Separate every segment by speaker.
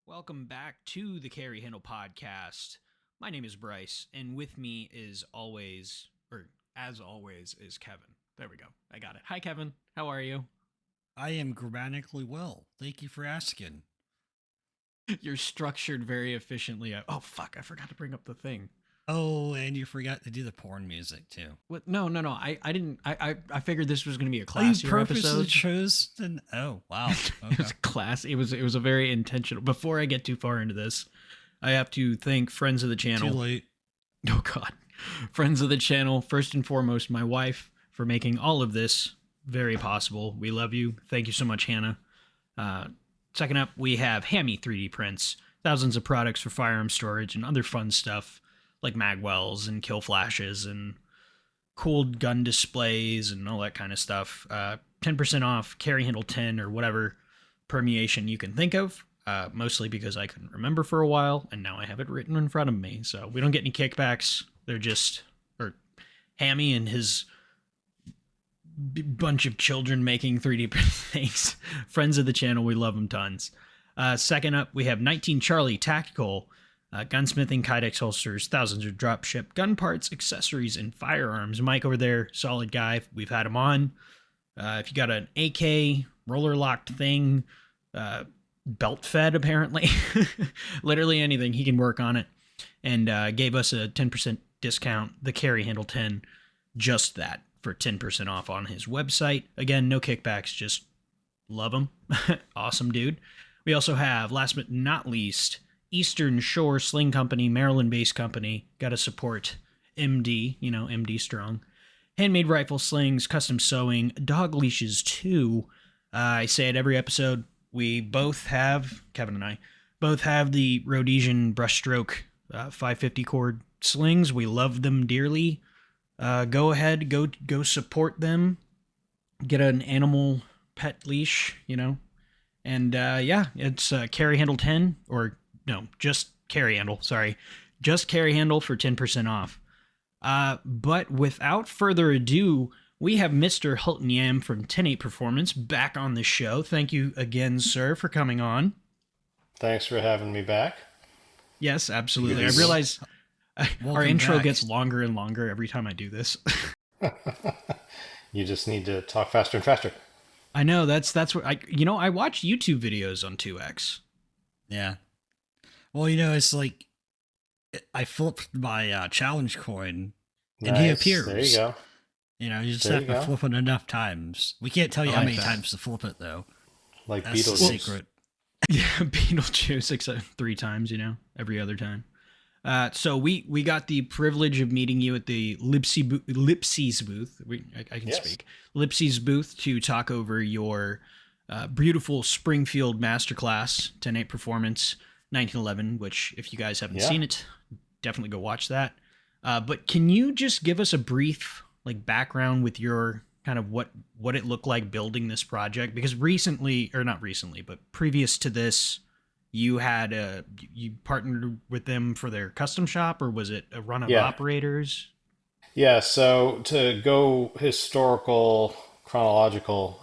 Speaker 1: Welcome back to the Carry Handle Podcast. My name is Bryce, and with me is always, or as always, is Kevin. There we go. I got it. Hi, Kevin. How are you?
Speaker 2: I am grammatically well. Thank you for asking.
Speaker 1: You're structured very efficiently. Oh, fuck. I forgot to bring up the thing.
Speaker 2: Oh, and you forgot to do the porn music too.
Speaker 1: What? No. I didn't. I figured this was going to be a
Speaker 2: Oh, you
Speaker 1: classier
Speaker 2: purposely
Speaker 1: episode.
Speaker 2: chose to. Oh, wow.
Speaker 1: It was class. It was a very intentional. Before I get too far into this, I have to thank friends of the channel.
Speaker 2: Too late.
Speaker 1: Oh God, friends of the channel. First and foremost, my wife for making all of this very possible. We love you. Thank you so much, Hannah. Second up, we have Hammy 3D prints, thousands of products for firearm storage and other fun stuff like magwells and kill flashes and cooled gun displays and all that kind of stuff. 10% off carry handle 10 or whatever permeation you can think of. Mostly because I couldn't remember for a while, and now I have it written in front of me. So we don't get any kickbacks. They're just, or Hammy and his bunch of children making 3D things. Friends of the channel, we love them tons. Second up, we have 19 Charlie Tactical, gunsmithing, kydex holsters, thousands of dropship gun parts, accessories, and firearms. Mike over there, solid guy. We've had him on. If you got an AK, roller locked thing, belt fed apparently, literally anything, he can work on it, and gave us a 10% discount, the carry handle 10, just that, for 10% off on his website. Again, no kickbacks, just love him. Awesome dude. We also have, last but not least, Eastern Shore Sling Company, Maryland-based company. Gotta support MD, MD strong. Handmade rifle slings, custom sewing, dog leashes too. I say it every episode. We both have, Kevin and I, both have the Rhodesian brushstroke 550 cord slings. We love them dearly. Go ahead, go support them. Get an animal pet leash, And yeah, it's carry handle 10, or no, just carry handle, sorry. Just carry handle for 10% off. But without further ado, we have Mr. Hilton Yam from 10-8 Performance back on the show. Thank you again, sir, for coming on.
Speaker 3: Thanks for having me back.
Speaker 1: Yes, absolutely.
Speaker 3: Yes.
Speaker 1: I realize our intro
Speaker 2: back.
Speaker 1: gets longer and longer every time I do this.
Speaker 3: You just need to talk faster and faster.
Speaker 1: I know, that's what I watch YouTube videos on 2X.
Speaker 2: Yeah. Well, it's like I flipped my challenge coin, and he
Speaker 3: Nice.
Speaker 2: appears.
Speaker 3: There you go.
Speaker 2: You just
Speaker 3: There
Speaker 2: have
Speaker 3: you
Speaker 2: to
Speaker 3: go.
Speaker 2: flip it enough times. We can't tell you
Speaker 1: I
Speaker 2: how
Speaker 1: like
Speaker 2: many
Speaker 1: that.
Speaker 2: times to flip it, though.
Speaker 3: Like
Speaker 2: That's the
Speaker 3: Beetlejuice.
Speaker 2: secret.
Speaker 1: Yeah, Beetlejuice except 3 times, every other time. So we got the privilege of meeting you at the Lipsy's booth. I can
Speaker 3: Yes.
Speaker 1: speak. Lipsy's booth to talk over your beautiful Springfield Masterclass 10-8 Performance 1911, which if you guys haven't
Speaker 3: Yeah.
Speaker 1: seen it, definitely go watch that. But can you just give us a brief background with your kind of what it looked like building this project? Because recently, or not recently, but previous to this, you partnered with them for their custom shop, or was it a run of
Speaker 3: Yeah.
Speaker 1: operators?
Speaker 3: Yeah, so to go historical, chronological,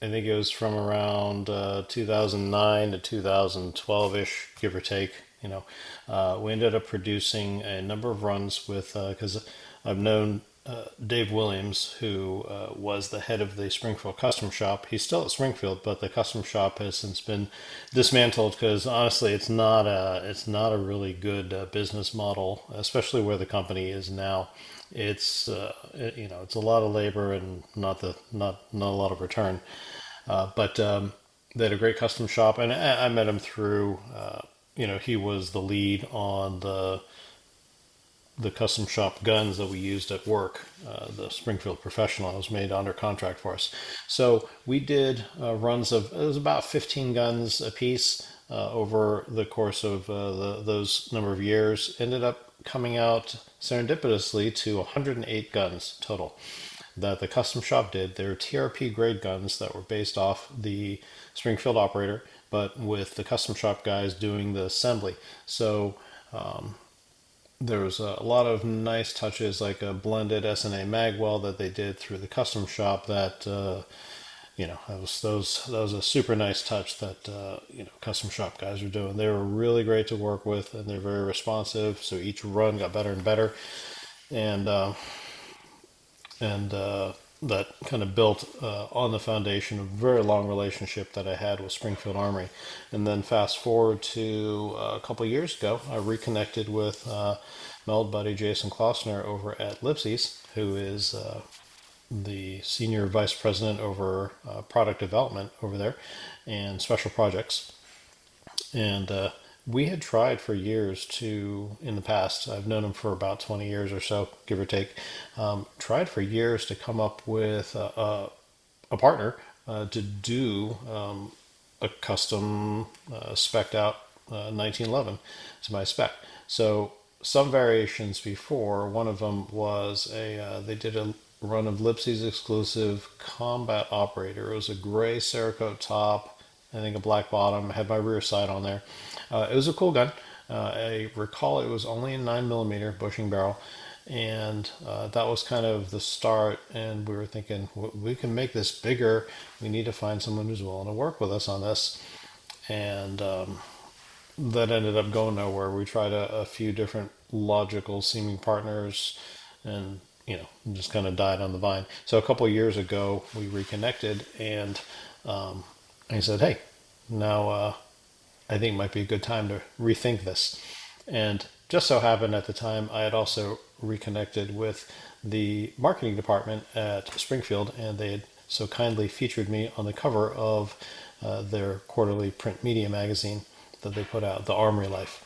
Speaker 3: I think it was from around 2009 to 2012-ish, give or take. We ended up producing a number of runs with, because I've known Dave Williams, who was the head of the Springfield custom shop. He's still at Springfield, but the custom shop has since been dismantled because honestly, it's not a really good business model, especially where the company is now. It's a lot of labor and not a lot of return. But they had a great custom shop, and I met him through. He was the lead on the custom shop guns that we used at work. The Springfield Professional was made under contract for us. So we did runs of, it was about 15 guns a piece over the course of those number of years. Ended up coming out serendipitously to 108 guns total that the custom shop did. They're TRP grade guns that were based off the Springfield operator, but with the custom shop guys doing the assembly. So there was a lot of nice touches, like a blended SNA magwell that they did through the custom shop that that was a super nice touch that custom shop guys are doing. They were really great to work with, and they're very responsive. So each run got better and better, and that kind of built on the foundation of a very long relationship that I had with Springfield Armory. And then fast forward to a couple years ago, I reconnected with my old buddy Jason Klossner over at Lipsy's, who is the senior vice president over product development over there and special projects. And we had tried for years to, in the past, I've known him for about 20 years or so, give or take, tried for years to come up with a partner to do a custom spec'd out 1911 to my spec. So some variations before, one of them was they did a run of Lipsy's exclusive combat operator. It was a gray Cerakote top, I think a black bottom, had my rear sight on there. It was a cool gun. I recall it was only a 9mm bushing barrel, and that was kind of the start. And we were thinking, we can make this bigger. We need to find someone who's willing to work with us on this. And that ended up going nowhere. We tried a few different logical seeming partners, and just kind of died on the vine. So a couple of years ago, we reconnected, and I said, "Hey, now I think it might be a good time to rethink this." And just so happened at the time, I had also reconnected with the marketing department at Springfield, and they had so kindly featured me on the cover of their quarterly print media magazine that they put out, The Armory Life.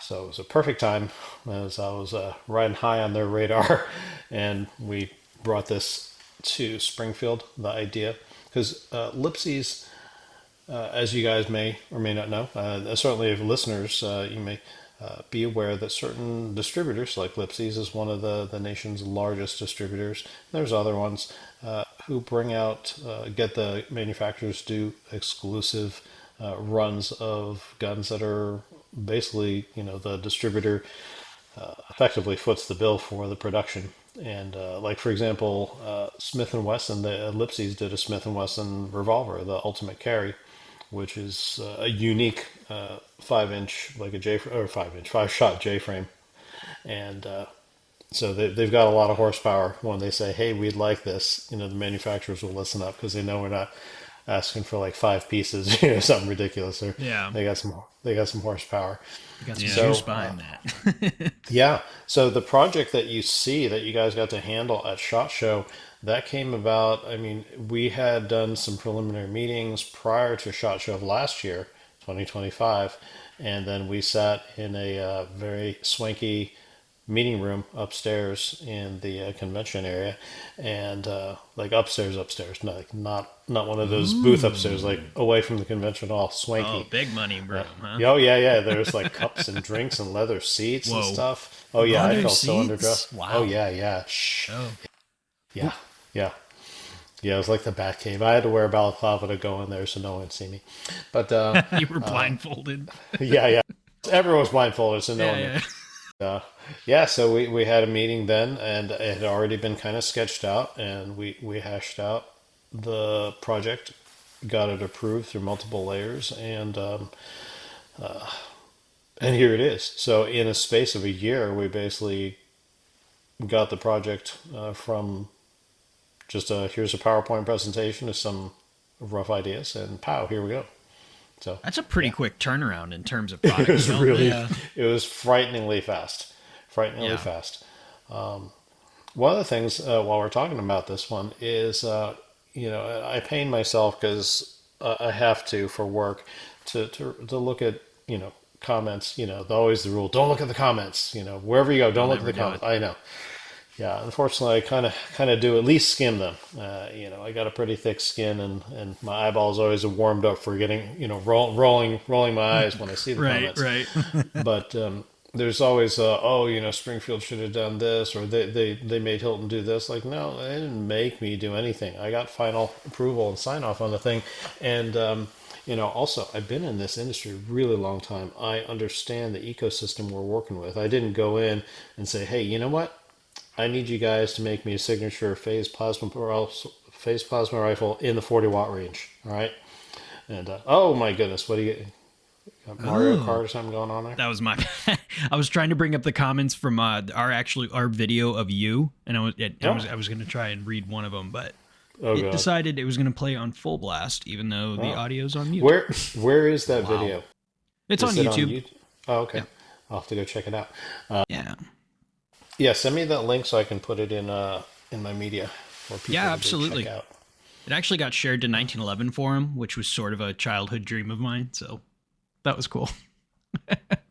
Speaker 3: So it was a perfect time as I was riding high on their radar, and we brought this to Springfield, the idea, because Lipsy's, as you guys may or may not know, certainly if listeners, you may be aware that certain distributors, like Lipsy's is one of the nation's largest distributors. There's other ones who bring out, get the manufacturers do exclusive runs of guns that are basically, the distributor effectively foots the bill for the production. And like for example, Smith and Wesson, the Lipsy's did a Smith and Wesson revolver, the Ultimate Carry, which is a unique 5-inch, like a J or 5-inch, 5-shot J frame, and so they've got a lot of horsepower. When they say, "Hey, we'd like this," the manufacturers will listen up because they know we're not asking for like 5 pieces, something ridiculous. Or
Speaker 1: Yeah.
Speaker 3: they got some horsepower.
Speaker 1: You got some
Speaker 2: Yeah.
Speaker 1: juice behind that.
Speaker 3: Yeah. So the project that you see that you guys got to handle at SHOT Show, that came about. I mean, we had done some preliminary meetings prior to SHOT Show of last year, 2025, and then we sat in a very swanky meeting room upstairs in the convention area, and like upstairs, not one of those booth upstairs, like away from the convention hall, swanky.
Speaker 1: Oh, big money room, huh?
Speaker 3: Oh yeah. There's like cups and drinks and leather seats and
Speaker 1: Whoa.
Speaker 3: stuff. Oh yeah, I
Speaker 2: Leather
Speaker 3: felt so
Speaker 2: seats?
Speaker 3: underdressed.
Speaker 2: Wow.
Speaker 3: Oh yeah. Shh.
Speaker 1: Oh,
Speaker 3: Yeah, yeah. Yeah, it was like the Batcave. I had to wear a balaclava to go in there so no one would see me. But
Speaker 1: you were blindfolded.
Speaker 3: yeah. Everyone was blindfolded, so no
Speaker 1: Yeah,
Speaker 3: one knew.
Speaker 1: yeah.
Speaker 3: Yeah, so we had a meeting then, and it had already been kind of sketched out, and we hashed out the project, got it approved through multiple layers, and here it is. So in a space of a year, we basically got the project from just here's a PowerPoint presentation of some rough ideas, and pow, here we go. So
Speaker 1: That's a pretty quick turnaround in terms of
Speaker 3: it
Speaker 1: product
Speaker 3: was
Speaker 1: development.
Speaker 3: really,
Speaker 2: Yeah.
Speaker 3: it was frighteningly fast, frighteningly
Speaker 1: Yeah.
Speaker 3: fast. One of the things while we're talking about this one is, I pain myself because I have to for work to look at, comments. Always the rule: don't look at the comments. Wherever you go, don't look at
Speaker 1: never
Speaker 3: the
Speaker 1: do
Speaker 3: comments.
Speaker 1: it.
Speaker 3: I know. Yeah, unfortunately, I kind of do at least skim them. I got a pretty thick skin, and my eyeballs always are warmed up for getting, rolling my eyes when I see the
Speaker 1: Right,
Speaker 3: comments.
Speaker 1: right.
Speaker 3: But there's always, Springfield should have done this, or they made Hilton do this. Like, no, they didn't make me do anything. I got final approval and sign off on the thing, and also, I've been in this industry a really long time. I understand the ecosystem we're working with. I didn't go in and say, hey, you know what? I need you guys to make me a signature phase plasma rifle in the 40-watt range. All right. And oh my goodness, what do you got? Mario Kart
Speaker 1: Oh,
Speaker 3: or something going on there?
Speaker 1: that was my. I was trying to bring up the comments from our video of you, and
Speaker 3: Oh,
Speaker 1: I was going to try and read one of them, but
Speaker 3: oh
Speaker 1: it
Speaker 3: God.
Speaker 1: decided it was going to play on full blast, even though the
Speaker 3: Oh,
Speaker 1: audio's on mute.
Speaker 3: where is that
Speaker 2: Wow.
Speaker 3: video?
Speaker 1: It's on
Speaker 3: Is it on
Speaker 1: YouTube.
Speaker 3: YouTube? Oh, okay.
Speaker 1: Yeah,
Speaker 3: I'll have to go check it out.
Speaker 1: yeah,
Speaker 3: Yeah, send me that link so I can put it in my media for people
Speaker 1: yeah,
Speaker 3: to go check
Speaker 1: absolutely.
Speaker 3: out.
Speaker 1: It actually got shared to 1911 forum, which was sort of a childhood dream of mine. So that was cool.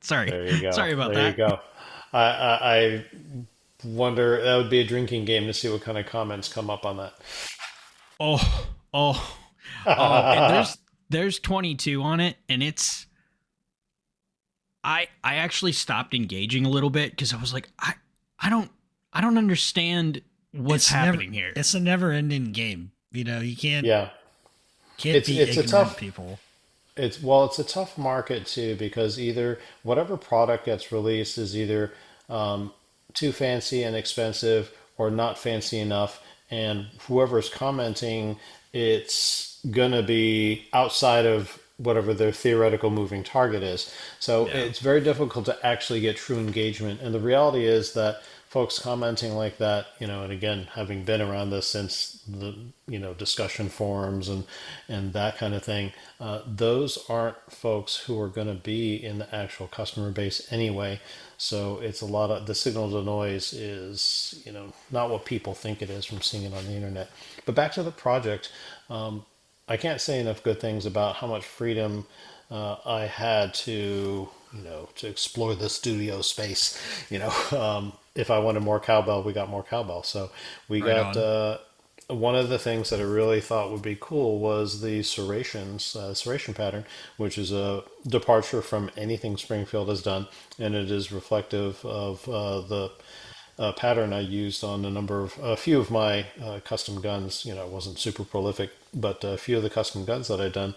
Speaker 1: Sorry,
Speaker 3: There you go.
Speaker 1: sorry about
Speaker 3: There you
Speaker 1: that.
Speaker 3: go. I wonder that would be a drinking game to see what kind of comments come up on
Speaker 1: Oh, oh, oh!
Speaker 3: that.
Speaker 1: There's 22 on it, and it's I actually stopped engaging a little bit because I was like, I don't I don't understand what's
Speaker 2: It's never.
Speaker 1: happening here.
Speaker 2: It's a never-ending game. You know, you
Speaker 3: Yeah,
Speaker 2: can't
Speaker 3: it's
Speaker 2: be
Speaker 3: it's a
Speaker 2: ignorant
Speaker 3: tough
Speaker 2: people.
Speaker 3: it's a tough market too because either whatever product gets released is either too fancy and expensive or not fancy enough, and whoever's commenting, it's gonna be outside of whatever their theoretical moving target is. So
Speaker 1: Yeah,
Speaker 3: it's very difficult to actually get true engagement. And the reality is that folks commenting like that, and again, having been around this since the discussion forums and that kind of thing, those aren't folks who are going to be in the actual customer base anyway. So it's a lot of the signal to noise is not what people think it is from seeing it on the internet. But back to the project, I can't say enough good things about how much freedom I had to explore the studio space. If I wanted more cowbell, we got more cowbell. So we
Speaker 2: Right
Speaker 3: got
Speaker 2: on.
Speaker 3: one of the things that I really thought would be cool was the serration pattern, which is a departure from anything Springfield has done, and it is reflective of the pattern I used on a few of my custom guns. It wasn't super prolific, but a few of the custom guns that I'd done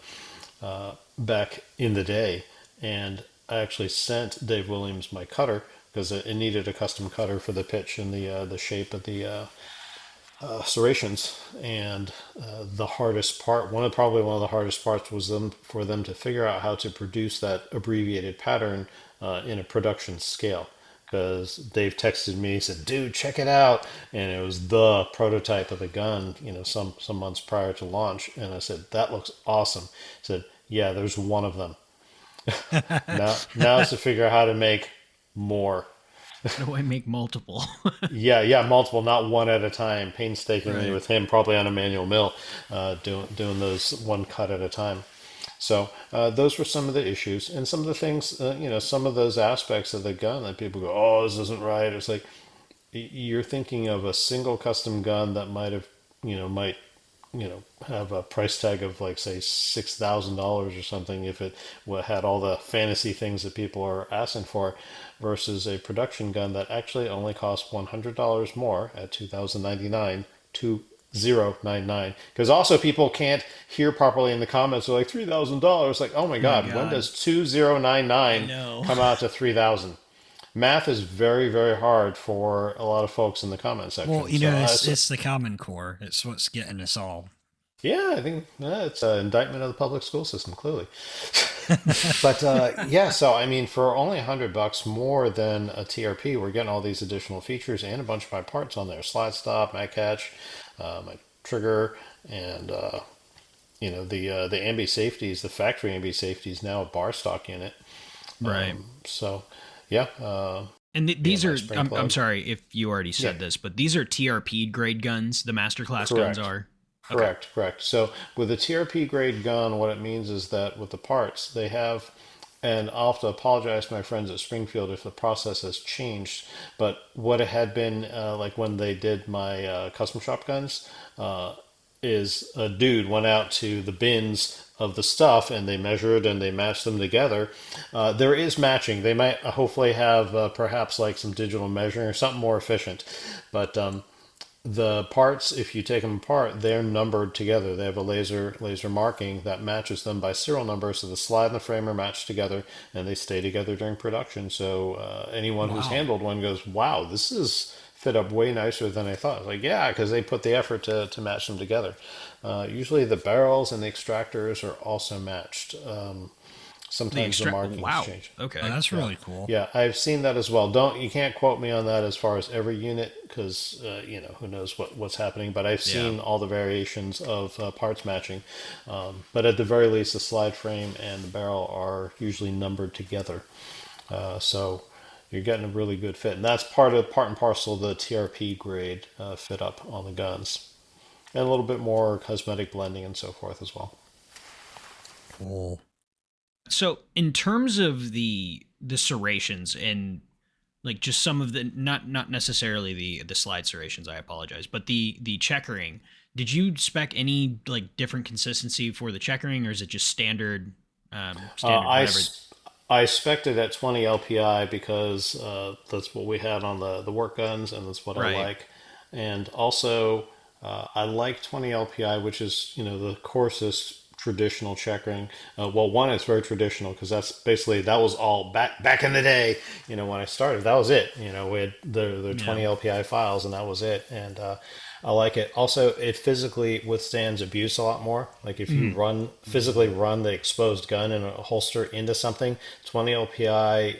Speaker 3: back in the day. And I actually sent Dave Williams my cutter because it needed a custom cutter for the pitch and the shape of the serrations. And the hardest part, probably one of the hardest parts, was for them to figure out how to produce that abbreviated pattern in a production scale. Because Dave texted me, he said, "Dude, check it out," and it was the prototype of the gun, some months prior to launch. And I said, "That looks awesome." He said, "Yeah, there's one of them. Now is to figure out how to make more."
Speaker 1: how do I make multiple?
Speaker 3: Yeah, yeah, multiple, not one at a time, painstakingly
Speaker 1: Right.
Speaker 3: with him, probably on a manual mill, doing those one cut at a time. So those were some of the issues and some of the things, some of those aspects of the gun that people go, "Oh, this isn't right." It's like you're thinking of a single custom gun that might have a price tag of like say $6,000 or something if it had all the fantasy things that people are asking for, versus a production gun that actually only costs $100 more at 2,099 2099. Because also people can't hear properly in the comments. They're like $3,000. Like, oh my
Speaker 1: Oh my
Speaker 3: God, when
Speaker 1: god.
Speaker 3: does
Speaker 1: I
Speaker 3: 2099
Speaker 1: know.
Speaker 3: come out to 3,000? Math is very, very hard for a lot of folks in the comment
Speaker 2: Well,
Speaker 3: section.
Speaker 2: you
Speaker 3: So
Speaker 2: know,
Speaker 3: I,
Speaker 2: it's the Common Core. It's what's getting us all.
Speaker 3: yeah, I think it's an indictment of the public school system, clearly. But yeah, so I mean, for only $100 more than a TRP, we're getting all these additional features and a bunch of my parts on there: slide stop, mag catch, my trigger, and the ambi safeties, the factory ambi safeties now a bar stock unit.
Speaker 1: Right.
Speaker 3: So yeah,
Speaker 1: And these
Speaker 3: my
Speaker 1: are,
Speaker 3: spring
Speaker 1: I'm
Speaker 3: plug.
Speaker 1: sorry if you already
Speaker 3: Yeah,
Speaker 1: said this, but these are TRP grade guns. The masterclass guns
Speaker 3: correct.
Speaker 1: are. Okay.
Speaker 3: Correct. So with a TRP grade gun, what it means is that with the parts they have, and I'll have to apologize to my friends at Springfield if the process has changed, but what it had been like when they did my custom shop guns, is a dude went out to the bins of the stuff and they measured and they matched them together. There is matching. They might hopefully have perhaps like some digital measuring or something more efficient, but the parts, if you take them apart, they're numbered together. They have a laser marking that matches them by serial number, so the slide and the frame are matched together, and they stay together during production. So anyone who's
Speaker 2: Wow.
Speaker 3: handled one goes, "Wow, this is fit up way nicer than I thought. I was like, yeah, because they put the effort to match them together. Usually the barrels and the extractors are also matched.
Speaker 1: The
Speaker 3: Sometimes the
Speaker 1: extract.
Speaker 3: markings
Speaker 1: Wow.
Speaker 3: change.
Speaker 2: Oh,
Speaker 1: Okay.
Speaker 2: that's
Speaker 3: Yeah,
Speaker 2: really cool.
Speaker 3: yeah, I've seen that as well. Don't You can't quote me on that as far as every unit because who knows what's happening. But I've
Speaker 1: Yeah.
Speaker 3: seen all the variations of parts matching. But at the very least, the slide frame and the barrel are usually numbered together, so you're getting a really good fit, and that's part and parcel of the TRP grade fit up on the guns, and a little bit more cosmetic blending and so forth as well.
Speaker 2: Cool.
Speaker 1: So in terms of the serrations and like just some of the not necessarily the slide serrations, I apologize, but the checkering, did you spec any like different consistency for the checkering, or is it just standard
Speaker 3: Uh,
Speaker 1: standard
Speaker 3: I,
Speaker 1: whatever?
Speaker 3: s- I spec'd it at 20 LPI because that's what we had on the work guns, and that's what I
Speaker 1: Right.
Speaker 3: like. And also, I like 20 LPI, which is the coarsest traditional checkering. Well, one, it's very traditional because that was all back in the day. When I started, that was it. We had the
Speaker 1: Yeah.
Speaker 3: 20 LPI files, and that was it. And I like it. Also, it physically withstands abuse a lot more. Like if you
Speaker 1: Mhm.
Speaker 3: physically run the exposed gun in a holster into something, 20 LPI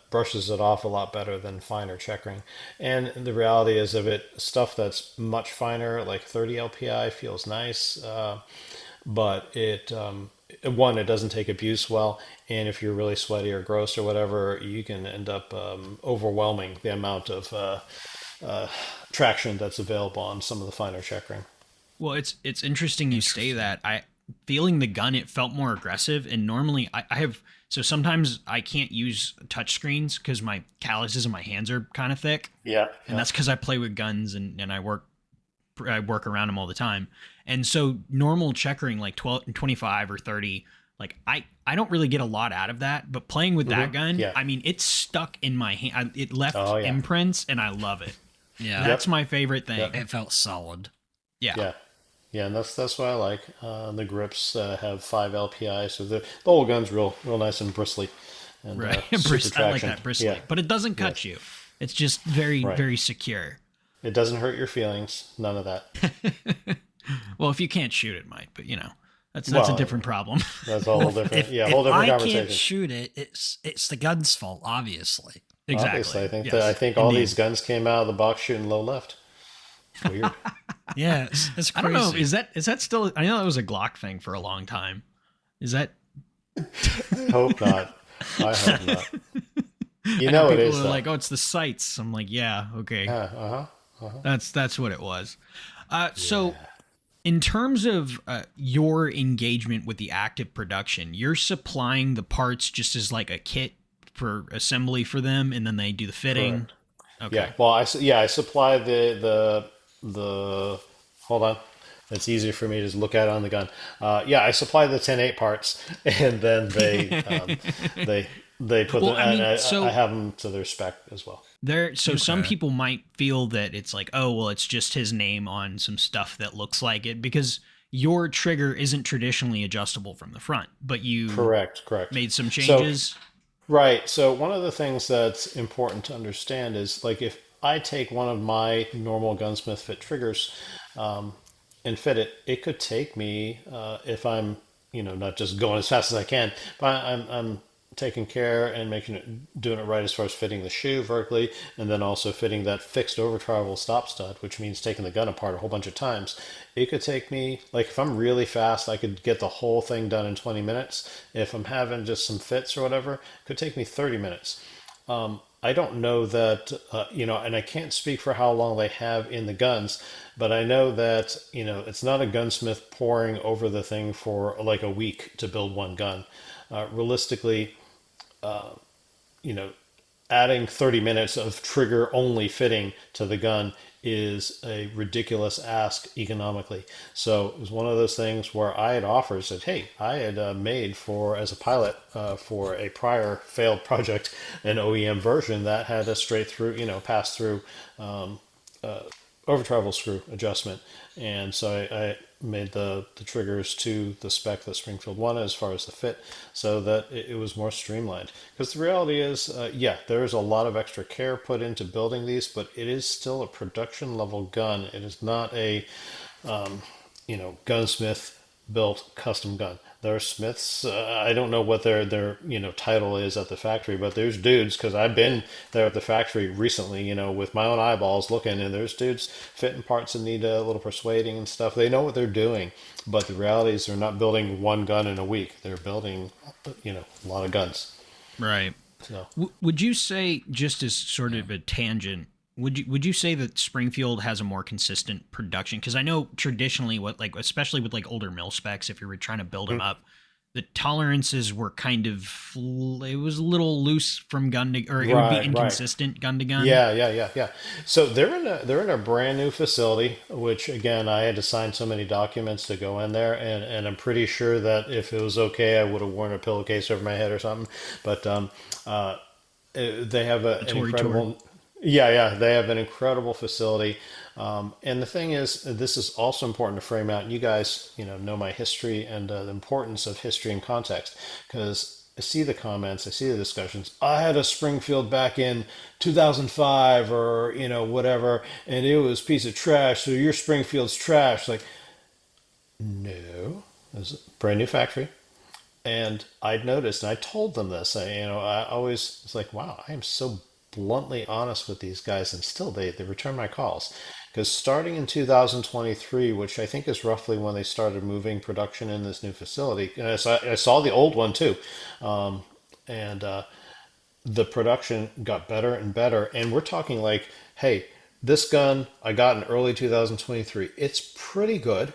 Speaker 3: brushes it off a lot better than finer checkering. And the reality is, of it, stuff that's much finer, like 30 LPI, feels nice, but it doesn't take abuse well, and if you're really sweaty or gross or whatever, you can end up overwhelming the amount of uh, traction that's available on some of the finer checkering.
Speaker 1: Well, it's interesting you say
Speaker 2: Interesting.
Speaker 1: that. I feeling the gun, it felt more aggressive, and normally I have so sometimes I can't use touch screens because my calluses in my hands are kind of thick,
Speaker 3: Yeah,
Speaker 1: and
Speaker 3: yeah.
Speaker 1: that's because I play with guns and I work around them all the time. And so normal checkering like 12 25 or 30, like I don't really get a lot out of that, but playing with that gun,
Speaker 3: Yeah.
Speaker 1: I mean, it's stuck in my hand. It left
Speaker 3: Oh yeah.
Speaker 1: imprints and I love it.
Speaker 2: Yeah,
Speaker 1: That's
Speaker 3: Yep.
Speaker 1: my favorite
Speaker 3: Yep.
Speaker 1: thing.
Speaker 2: it felt solid.
Speaker 1: Yeah.
Speaker 3: Yeah. Yeah, and that's what I like. The grips have 5 LPI, so the whole gun's real nice and bristly, and
Speaker 1: Right.
Speaker 3: super
Speaker 1: I like
Speaker 3: traction.
Speaker 1: that
Speaker 3: Yeah.
Speaker 1: bristly, but it doesn't cut
Speaker 3: Yes.
Speaker 1: you. It's just very,
Speaker 3: Right.
Speaker 1: very secure.
Speaker 3: It doesn't hurt your feelings. None of that.
Speaker 1: Well, if you can't shoot, it might, but that's a
Speaker 3: Well,
Speaker 1: different problem.
Speaker 3: that's a whole different. Yeah,
Speaker 2: If
Speaker 3: whole different
Speaker 2: I can't
Speaker 3: conversation.
Speaker 2: shoot it, it's the gun's fault, obviously.
Speaker 1: Exactly.
Speaker 3: Obviously, I
Speaker 1: Yes.
Speaker 3: think all these
Speaker 1: Indeed.
Speaker 3: guns came out of the box shooting low left. Weird.
Speaker 2: Yeah, it's
Speaker 1: I don't know.
Speaker 2: crazy.
Speaker 1: Is that still? I know that was a Glock thing for a long time. Is that?
Speaker 3: I hope not. I hope not.
Speaker 1: I know
Speaker 3: It
Speaker 1: people
Speaker 3: is
Speaker 1: are
Speaker 3: though.
Speaker 1: like, "Oh, it's the sights." I'm like, "Yeah, okay,
Speaker 3: Yeah. Uh-huh.
Speaker 1: that's what it was." So,
Speaker 3: Yeah.
Speaker 1: in terms of your engagement with the active production, you're supplying the parts just as like a kit for assembly for them, and then they do the fitting.
Speaker 3: Correct. Yeah.
Speaker 1: Okay.
Speaker 3: Well, I supply the. Hold on. It's easier for me to just look at it on the gun. Yeah, I supply the 10-8 parts, and then they they put
Speaker 1: Well,
Speaker 3: them,
Speaker 1: I
Speaker 3: and
Speaker 1: mean,
Speaker 3: I
Speaker 1: so
Speaker 3: have them to their spec as well.
Speaker 1: so some
Speaker 2: Okay.
Speaker 1: people might feel that it's like, oh, well, it's just his name on some stuff that looks like it because your trigger isn't traditionally adjustable from the front, but you
Speaker 3: Correct. Correct.
Speaker 1: made some
Speaker 3: So
Speaker 1: changes.
Speaker 3: right. So one of the things that's important to understand is like if I take one of my normal gunsmith fit triggers and fit it, it could take me if I'm not just going as fast as I can, but I'm taking care and doing it right as far as fitting the shoe vertically, and then also fitting that fixed over travel stop stud, which means taking the gun apart a whole bunch of times. It could take me, like if I'm really fast, I could get the whole thing done in 20 minutes. If I'm having just some fits or whatever, it could take me 30 minutes. I don't know that, and I can't speak for how long they have in the guns, but I know that, it's not a gunsmith pouring over the thing for like a week to build one gun. Realistically, you know, adding 30 minutes of trigger only fitting to the gun is a ridiculous ask economically. So it was one of those things where I had offered, said, hey, I had made as a pilot for a prior failed project, an OEM version that had a straight through, pass through over travel screw adjustment. And so I made the triggers to the spec that Springfield wanted as far as the fit, so that it was more streamlined. Because the reality is, yeah, there is a lot of extra care put into building these, but it is still a production level gun. It is not a gunsmith built custom gun. There are smiths. I don't know what their title is at the factory, but there's dudes, because I've been there at the factory recently, with my own eyeballs looking, and there's dudes fitting parts that need a little persuading and stuff. They know what they're doing, but the reality is they're not building one gun in a week. They're building, a lot of guns.
Speaker 1: Right.
Speaker 3: So
Speaker 1: Would you say, just as sort of a tangent, would you say that Springfield has a more consistent production? Because I know traditionally, especially with like older mill specs, if you were trying to build them up, the tolerances were kind of, it was a little loose from gun to, or it would be
Speaker 3: right, right.
Speaker 1: inconsistent gun to gun.
Speaker 3: Yeah, yeah, yeah, yeah. So they're in a brand new facility, which again I had to sign so many documents to go in there, and I'm pretty sure that if it was okay, I would have worn a pillowcase over my head or something. But they have
Speaker 1: The
Speaker 3: an
Speaker 1: Tory tour.
Speaker 3: incredible, yeah, yeah, they have an incredible facility. And the thing is, this is also important to frame out. And you guys, know my history and the importance of history and context, because I see the comments, I see the discussions. I had a Springfield back in 2005 or whatever, and it was a piece of trash. So your Springfield's trash. Like, no, it was a brand new factory. And I'd noticed, and I told them this. I always was like, wow, I am so bluntly honest with these guys, and still they return my calls. Because starting in 2023, which I think is roughly when they started moving production in this new facility, and I saw the old one too, and the production got better and better. And we're talking like, hey, this gun I got in early 2023, it's pretty good.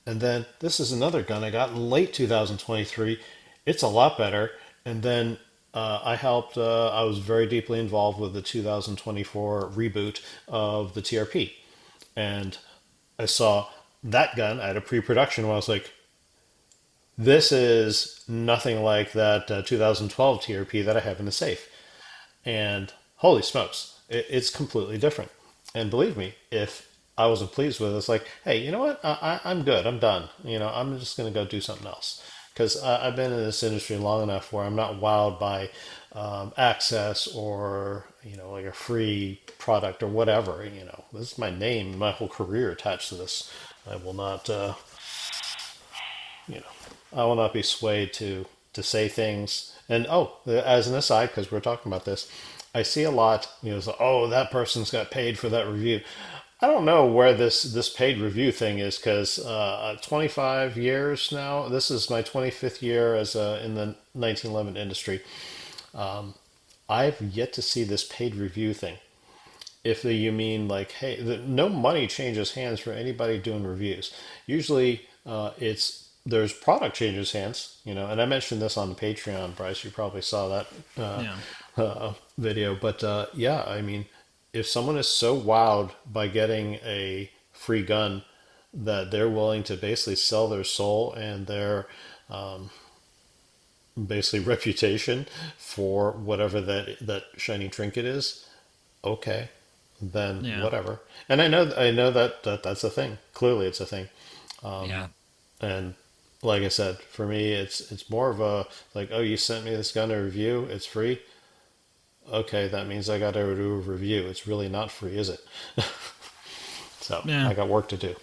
Speaker 3: And then this is another gun I got in late 2023. It's a lot better. And then I was very deeply involved with the 2024 reboot of the TRP. And I saw that gun at a pre-production where I was like, this is nothing like that 2012 TRP that I have in the safe. And holy smokes, it's completely different. And believe me, if I wasn't pleased with it, it's like, hey, you know what? I'm good. I'm done. I'm just going to go do something else. Because I've been in this industry long enough where I'm not wowed by access or, like a free product or whatever. This is my name, my whole career attached to this. I will not, you know, I will not be swayed to say things. And oh, as an aside, because we're talking about this, I see a lot. It's like, oh, that person's got paid for that review. I don't know where this paid review thing is, because 25 years now. This is my 25th year as in the 1911 industry. I've yet to see this paid review thing. If you mean like, hey, no money changes hands for anybody doing reviews. Usually, there's product changes hands, and I mentioned this on the Patreon, Bryce. You probably saw that
Speaker 1: Yeah.
Speaker 3: video, but yeah, I mean, if someone is so wowed by getting a free gun that they're willing to basically sell their soul and their basically reputation for whatever that shiny trinket is, okay, then
Speaker 1: Yeah.
Speaker 3: whatever. And I know that that's a thing. Clearly, it's a thing.
Speaker 2: Yeah.
Speaker 3: And like I said, for me, it's more of a like, oh, you sent me this gun to review, it's free. Okay, that means I got to do a review. It's really not free, is it? So
Speaker 1: Yeah.
Speaker 3: I got work to do.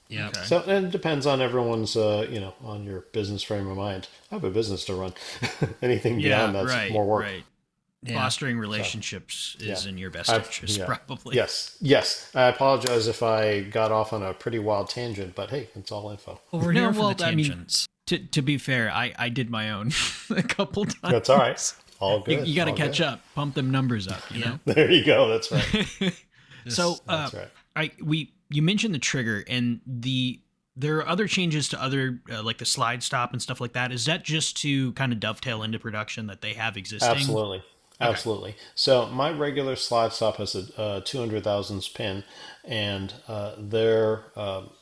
Speaker 2: Yeah.
Speaker 1: Okay.
Speaker 3: So and it depends on everyone's, on your business frame of mind. I have a business to run. Anything
Speaker 1: Yeah.
Speaker 3: beyond that's
Speaker 1: Right.
Speaker 3: more work.
Speaker 1: Right.
Speaker 2: Yeah.
Speaker 1: Fostering
Speaker 3: So
Speaker 1: relationships
Speaker 3: yeah,
Speaker 1: is in your best
Speaker 3: I've
Speaker 1: interest,
Speaker 3: yeah,
Speaker 1: probably.
Speaker 3: yes, yes. I apologize if I got off on a pretty wild tangent, but hey, it's all info.
Speaker 2: Well, we're
Speaker 1: No,
Speaker 2: here for the
Speaker 1: well, I mean,
Speaker 2: tangents.
Speaker 1: to be fair, I did my own a couple
Speaker 3: That's all right.
Speaker 1: times.
Speaker 3: All
Speaker 1: You,
Speaker 3: good.
Speaker 1: you got to
Speaker 3: All
Speaker 1: catch
Speaker 3: good.
Speaker 1: up, pump them numbers up,
Speaker 2: Yeah.
Speaker 3: There you go. That's right.
Speaker 1: So,
Speaker 2: This,
Speaker 3: That's right.
Speaker 1: you mentioned the trigger and there are other changes to other like the slide stop and stuff like that. Is that just to kind of dovetail into production that they have existing?
Speaker 3: Absolutely.
Speaker 1: Okay.
Speaker 3: Absolutely. So my regular slide stop has a 200 thousandths pin, and their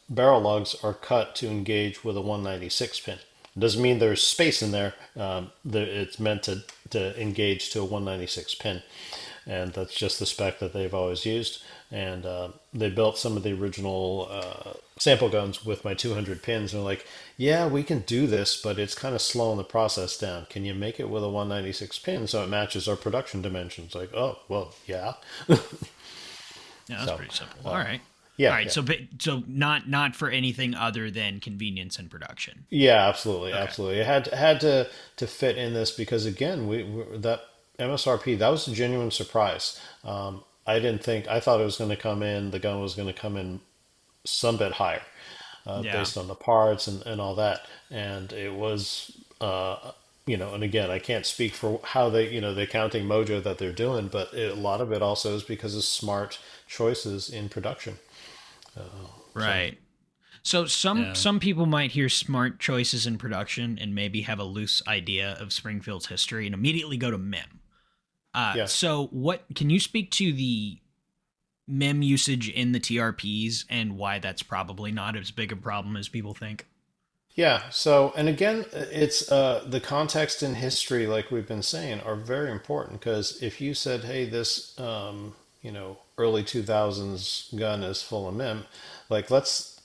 Speaker 3: barrel lugs are cut to engage with a 196 pin. It doesn't mean there's space in there. It's meant to engage to a 196 pin. and that's just the spec that they've always used. And they built some of the original sample guns with my 200 pins. And they're like, yeah, we can do this, but it's kind of slowing the process down. Can you make it with a 196 pin so it matches our production dimensions? Like, oh, well, yeah.
Speaker 1: Yeah, that's
Speaker 3: So,
Speaker 1: pretty simple. All right. All
Speaker 3: yeah,
Speaker 1: right.
Speaker 3: yeah.
Speaker 1: So not for anything other than convenience and production.
Speaker 3: Yeah, absolutely,
Speaker 1: Okay.
Speaker 3: absolutely. It had to fit in this because again, we that MSRP that was a genuine surprise. I didn't think I thought it was going to come in. The gun was going to come in some bit higher,
Speaker 1: Yeah.
Speaker 3: based on the parts and all that. And it was, and again, I can't speak for how they, the accounting mojo that they're doing, but a lot of it also is because of smart choices in production. So
Speaker 1: Right. So
Speaker 2: Yeah.
Speaker 1: some people might hear smart choices in production and maybe have a loose idea of Springfield's history and immediately go to MIM.
Speaker 3: yeah.
Speaker 1: So what can you speak to the MIM usage in the TRPs and why that's probably not as big a problem as people think?
Speaker 3: Yeah. So, and again, it's the context and history, like we've been saying, are very important because if you said, "Hey, this, early 2000s gun is full of MIM," like let's,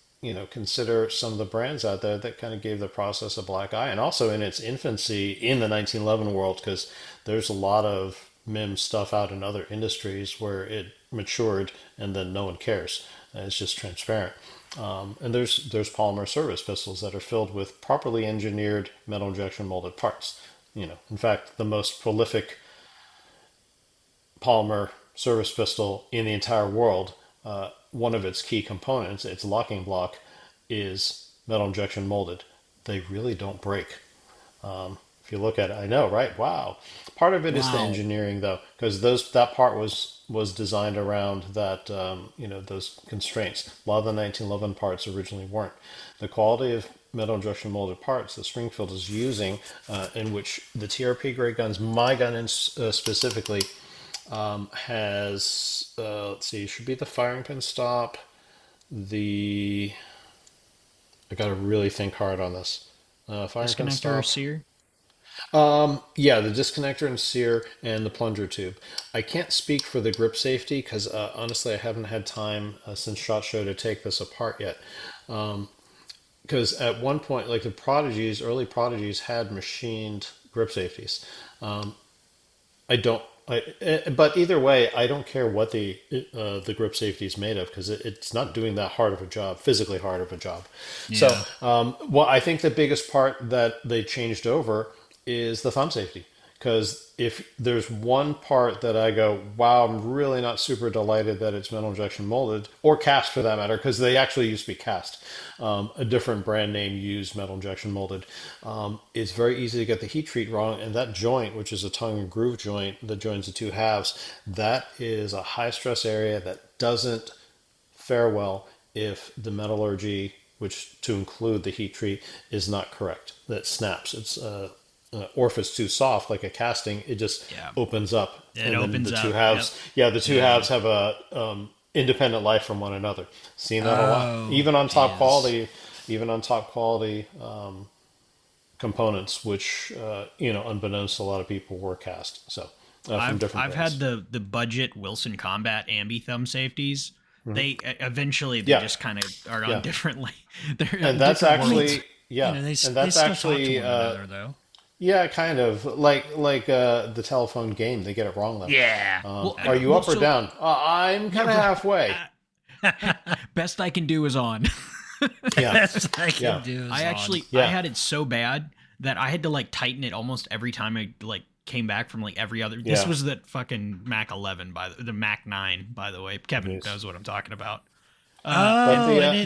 Speaker 3: consider some of the brands out there that kind of gave the process a black eye, and also in its infancy in the 1911 world, because there's a lot of MIM stuff out in other industries where it matured and then no one cares. It's just transparent. And there's polymer service pistols that are filled with properly engineered metal injection molded parts. In fact, the most prolific polymer service pistol in the entire world, one of its key components, its locking block, is metal injection molded. They really don't break. If you look at it, I know, right? Wow. Part of it is the
Speaker 2: Wow.
Speaker 3: engineering, though, because that part was designed around that those constraints. A lot of the 1911 parts originally weren't. The quality of metal injection molded parts that Springfield is using, in which the TRP grade guns, my gun specifically, has let's see, should be the firing pin stop. The I got to really think hard on this. Firing pin
Speaker 1: Disconnector or
Speaker 3: stop.
Speaker 1: sear?
Speaker 3: Yeah, the disconnector and sear and the plunger tube. I can't speak for the grip safety because honestly, I haven't had time since SHOT Show to take this apart yet. Because at one point, like the Prodigies, early Prodigies had machined grip safeties. I don't. But either way, I don't care what the grip safety is made of because it's not doing that hard of a job, physically hard of a job. So,
Speaker 2: Yeah.
Speaker 3: well, I think the biggest part that they changed over is the thumb safety. Because if there's one part that I go, wow, I'm really not super delighted that it's metal injection molded or cast for that matter, because they actually used to be cast. A different brand name used metal injection molded. It's very easy to get the heat treat wrong, and that joint, which is a tongue and groove joint that joins the two halves, that is a high stress area that doesn't fare well if the metallurgy, which to include the heat treat, is not correct. That snaps. Or if it's too soft, like a casting, it just
Speaker 1: Yeah.
Speaker 3: opens up,
Speaker 1: It
Speaker 3: and then the
Speaker 1: opens
Speaker 3: two
Speaker 1: up. Yep.
Speaker 3: halves, yeah, the two
Speaker 2: Yeah.
Speaker 3: halves have a independent life from one another. Seen that a lot,
Speaker 2: Oh, geez.
Speaker 3: even on top quality components, which unbeknownst to a lot of people, were cast. So from different
Speaker 1: I've had
Speaker 3: brands.
Speaker 1: the budget Wilson Combat ambi thumb safeties.
Speaker 3: Hmm.
Speaker 1: They eventually they
Speaker 3: Yeah,
Speaker 1: just kind of are on
Speaker 3: yeah,
Speaker 1: differently. They're
Speaker 3: and
Speaker 1: on
Speaker 3: that's
Speaker 1: different worlds.
Speaker 3: actually yeah,
Speaker 2: They
Speaker 3: and
Speaker 2: they
Speaker 3: that's
Speaker 2: still talk to
Speaker 3: actually
Speaker 2: one another though.
Speaker 3: yeah, kind of like the telephone game. They get it wrong though.
Speaker 1: Yeah. Well,
Speaker 3: Are you
Speaker 1: well,
Speaker 3: up or
Speaker 1: so
Speaker 3: down? I'm kind of
Speaker 1: yeah,
Speaker 3: halfway.
Speaker 1: best I can do is on.
Speaker 3: Yeah,
Speaker 2: That's what I can
Speaker 3: yeah,
Speaker 2: do is
Speaker 1: I
Speaker 2: on.
Speaker 1: actually I
Speaker 3: yeah,
Speaker 1: had it so bad that I had to like tighten it almost every time I like came back from like every other. This
Speaker 3: yeah.
Speaker 1: was the fucking Mac 11 the Mac 9 by the way. Kevin
Speaker 3: Yes.
Speaker 1: knows what I'm talking about.
Speaker 3: But
Speaker 2: Oh,
Speaker 3: the
Speaker 2: I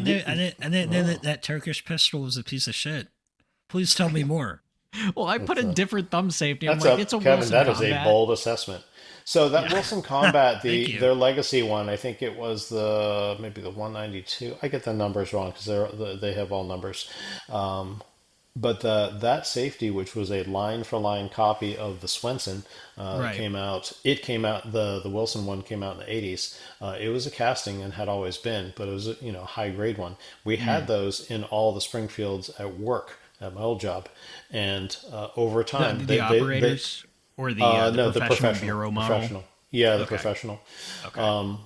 Speaker 2: didn't know that that Turkish pistol was a piece of shit. Please tell me more.
Speaker 1: Well, I put a different thumb safety. I'm
Speaker 3: that's
Speaker 1: like,
Speaker 3: a
Speaker 1: it's a
Speaker 3: Kevin.
Speaker 1: Wilson
Speaker 3: That is a
Speaker 1: Combat.
Speaker 3: bold assessment. So that
Speaker 1: Yeah.
Speaker 3: Wilson Combat,
Speaker 2: Thank you.
Speaker 3: their legacy one, I think it was maybe the 192. I get the numbers wrong because they have all numbers. Um, But that safety, which was a line for line copy of the Swenson,
Speaker 1: Right.
Speaker 3: came out. It came out. The Wilson one came out in the 80s. It was a casting and had always been, but it was a high grade one. We had those in all the Springfields at work at my old job, and over
Speaker 1: The
Speaker 3: time
Speaker 1: the
Speaker 3: they
Speaker 1: operators or the
Speaker 3: no, the
Speaker 1: professional
Speaker 3: professional,
Speaker 1: bureau model.
Speaker 3: professional. Yeah, the
Speaker 1: Okay.
Speaker 3: professional.
Speaker 1: Okay.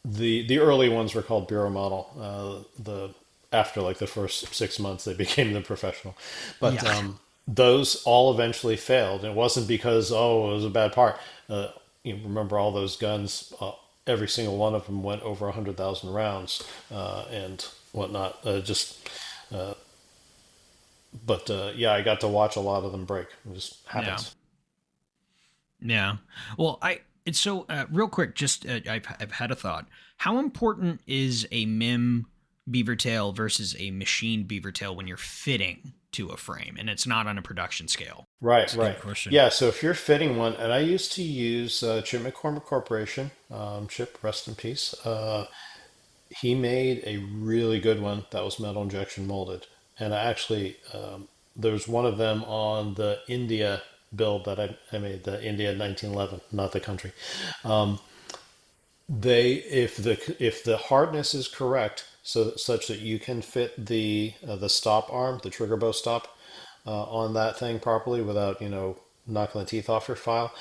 Speaker 3: The early ones were called bureau model. The After like the first 6 months, they became the professional. But
Speaker 1: Yeah.
Speaker 3: those all eventually failed. It wasn't because it was a bad part. Uh, you remember all those guns? Every single one of them went over 100,000 rounds and whatnot. Yeah, I got to watch a lot of them break. It just
Speaker 1: Yeah.
Speaker 3: happens.
Speaker 1: Yeah. Well, it's so real quick. Just I've had a thought. How important is a MIM beaver tail versus a machine beaver tail when you're fitting to a frame and it's not on a production scale?
Speaker 3: Right,
Speaker 2: It's a good
Speaker 3: right.
Speaker 2: question.
Speaker 3: Yeah, so if you're fitting one, and I used to use Chip McCormick Corporation, Chip, rest in peace. He made a really good one that was metal injection molded. And I actually, there's one of them on the India build that I made, the India 1911, not the country. If the hardness is correct, so such that you can fit the stop arm, the trigger bow stop, on that thing properly without knocking the teeth off your file,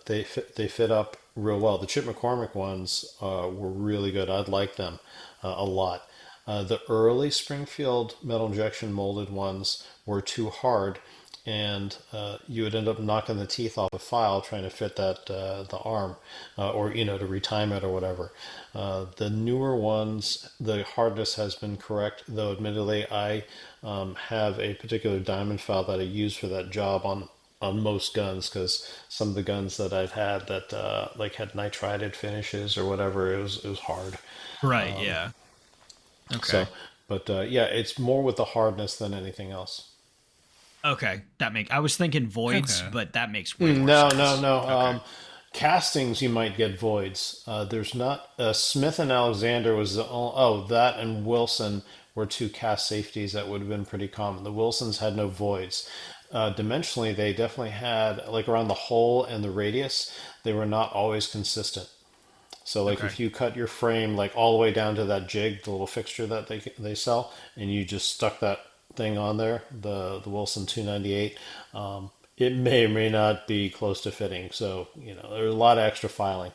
Speaker 3: they fit up real well. The Chip McCormick ones were really good. I'd like them a lot. The early Springfield metal injection molded ones were too hard, and you would end up knocking the teeth off a file trying to fit that the arm, or to retime it or whatever. The newer ones, the hardness has been correct, though admittedly I have a particular diamond file that I use for that job on most guns, because some of the guns that I've had that like had nitrided finishes or whatever, it was hard.
Speaker 1: Right. Yeah.
Speaker 3: So,
Speaker 1: Okay.
Speaker 3: but yeah, it's more with the hardness than anything else.
Speaker 1: Okay. I was thinking voids,
Speaker 2: Okay.
Speaker 1: but that makes way more
Speaker 3: No, no,
Speaker 1: sense.
Speaker 3: no.
Speaker 1: Okay.
Speaker 3: Castings, you might get voids. There's not. Smith and Alexander was that and Wilson were two cast safeties that would have been pretty common. The Wilsons had no voids. Dimensionally, they definitely had, like, around the hole and the radius, they were not always consistent. So, like,
Speaker 1: Okay.
Speaker 3: if you cut your frame like all the way down to that jig, the little fixture that they sell, and you just stuck that thing on there, the Wilson 298, it may or may not be close to fitting. So, there's a lot of extra filing.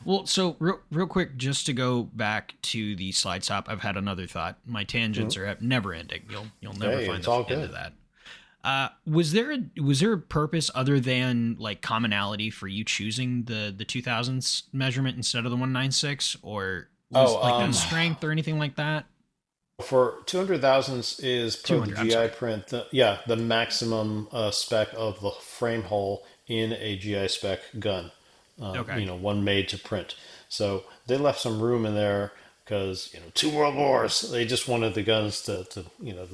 Speaker 1: Well, so real quick, just to go back to the slide stop, I've had another thought. My tangents
Speaker 3: Mhm.
Speaker 1: are never ending. You'll never
Speaker 3: Hey,
Speaker 1: find
Speaker 3: it's
Speaker 1: the
Speaker 3: all
Speaker 1: end of
Speaker 3: good.
Speaker 1: that. Was there a purpose other than like commonality for you choosing the 2000s measurement instead of the 196, or was
Speaker 3: Oh,
Speaker 1: like no strength or anything like that?
Speaker 3: for 200,000s is per the
Speaker 1: 200. I'm
Speaker 3: GI
Speaker 1: sorry.
Speaker 3: print. Yeah, the maximum spec of the frame hole in a GI spec gun.
Speaker 1: Okay.
Speaker 3: One made to print. So they left some room in there because two world wars. They just wanted the guns to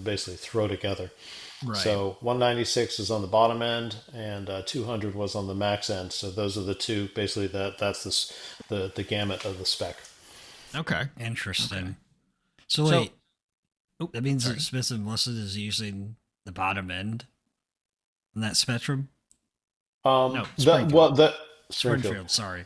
Speaker 3: basically throw together.
Speaker 1: Right.
Speaker 3: So 196 is on the bottom end, and 200 was on the max end. So those are the two. Basically, that's the gamut of the spec.
Speaker 1: Okay. Okay.
Speaker 2: Interesting. So
Speaker 1: So,
Speaker 2: wait,
Speaker 1: oh,
Speaker 2: that means that
Speaker 1: sorry.
Speaker 2: Smith and Wesson is using the bottom end in that spectrum?
Speaker 1: No,
Speaker 3: The
Speaker 1: Springfield.
Speaker 3: well the Springfield.
Speaker 2: Springfield, sorry.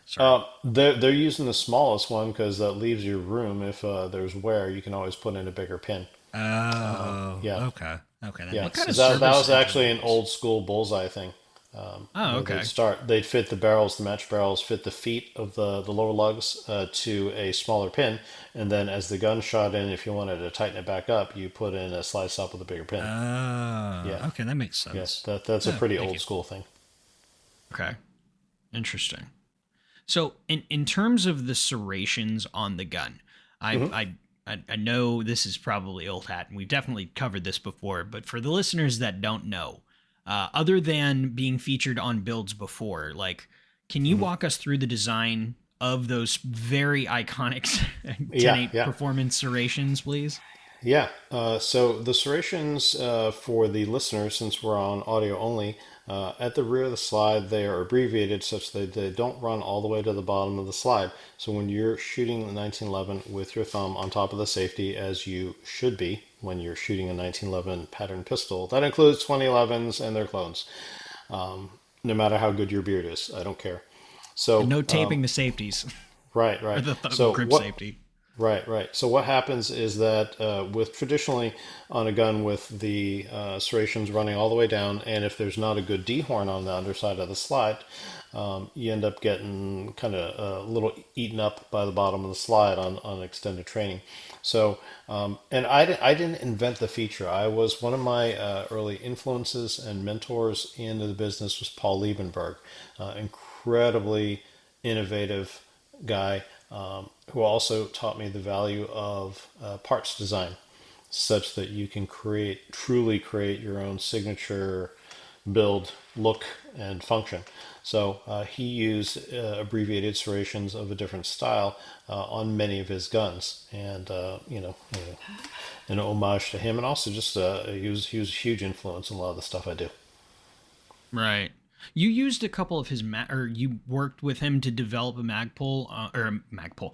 Speaker 3: They're using the smallest one because that leaves you room if there's wear. You can always put in a bigger pin.
Speaker 2: Oh,
Speaker 3: Yeah,
Speaker 2: okay. Okay, that
Speaker 3: yeah.
Speaker 1: What
Speaker 2: makes
Speaker 1: kind of
Speaker 2: sense.
Speaker 3: That
Speaker 1: service
Speaker 3: was
Speaker 1: engine
Speaker 3: actually
Speaker 1: do
Speaker 3: an
Speaker 1: you use?
Speaker 3: old school bullseye thing.
Speaker 1: Oh,
Speaker 3: Where
Speaker 1: okay.
Speaker 3: they'd fit the barrels, the match barrels, fit the feet of the lower lugs to a smaller pin, and then as the gun shot in, if you wanted to tighten it back up, you put in a slide stop with a bigger pin. Yeah,
Speaker 2: Okay, that makes
Speaker 3: yeah.
Speaker 2: sense.
Speaker 3: That's a
Speaker 2: Oh,
Speaker 3: pretty
Speaker 2: thank
Speaker 3: old
Speaker 2: you.
Speaker 3: school thing.
Speaker 1: Okay. Interesting. So, in terms of the serrations on the gun, I
Speaker 3: Hmm.
Speaker 1: I I know this is probably old hat, and we've definitely covered this before. But for the listeners that don't know, other than being featured on builds before, like, can you
Speaker 3: Hmm.
Speaker 1: walk us through the design of those very iconic
Speaker 3: Yeah,
Speaker 1: 10-8
Speaker 3: yeah.
Speaker 1: performance serrations, please?
Speaker 3: Yeah, so the serrations for the listeners, since we're on audio only, at the rear of the slide, they are abbreviated such that they don't run all the way to the bottom of the slide. So when you're shooting the 1911 with your thumb on top of the safety, as you should be when you're shooting a 1911 pattern pistol, that includes 2011s and their clones. No matter how good your beard is, I don't care.
Speaker 1: And
Speaker 3: So,
Speaker 1: no taping the safeties
Speaker 3: right,
Speaker 1: or
Speaker 3: right.
Speaker 1: the
Speaker 3: So
Speaker 1: grip
Speaker 3: what
Speaker 1: safety.
Speaker 3: Right, right. So what happens is that with traditionally on a gun with the serrations running all the way down, and if there's not a good D-horn on the underside of the slide, you end up getting kind of a little eaten up by the bottom of the slide on extended training. So, and I didn't invent the feature. I was one of my early influences and mentors into the business was Paul Liebenberg, incredibly innovative guy who also taught me the value of parts design, such that you can truly create your own signature build, look, and function. So he used abbreviated serrations of a different style on many of his guns, and an homage to him, and also just he was a huge influence in a lot of the stuff I do.
Speaker 1: Right. You used a couple of his or you worked with him to develop a Magpul or a Magpul,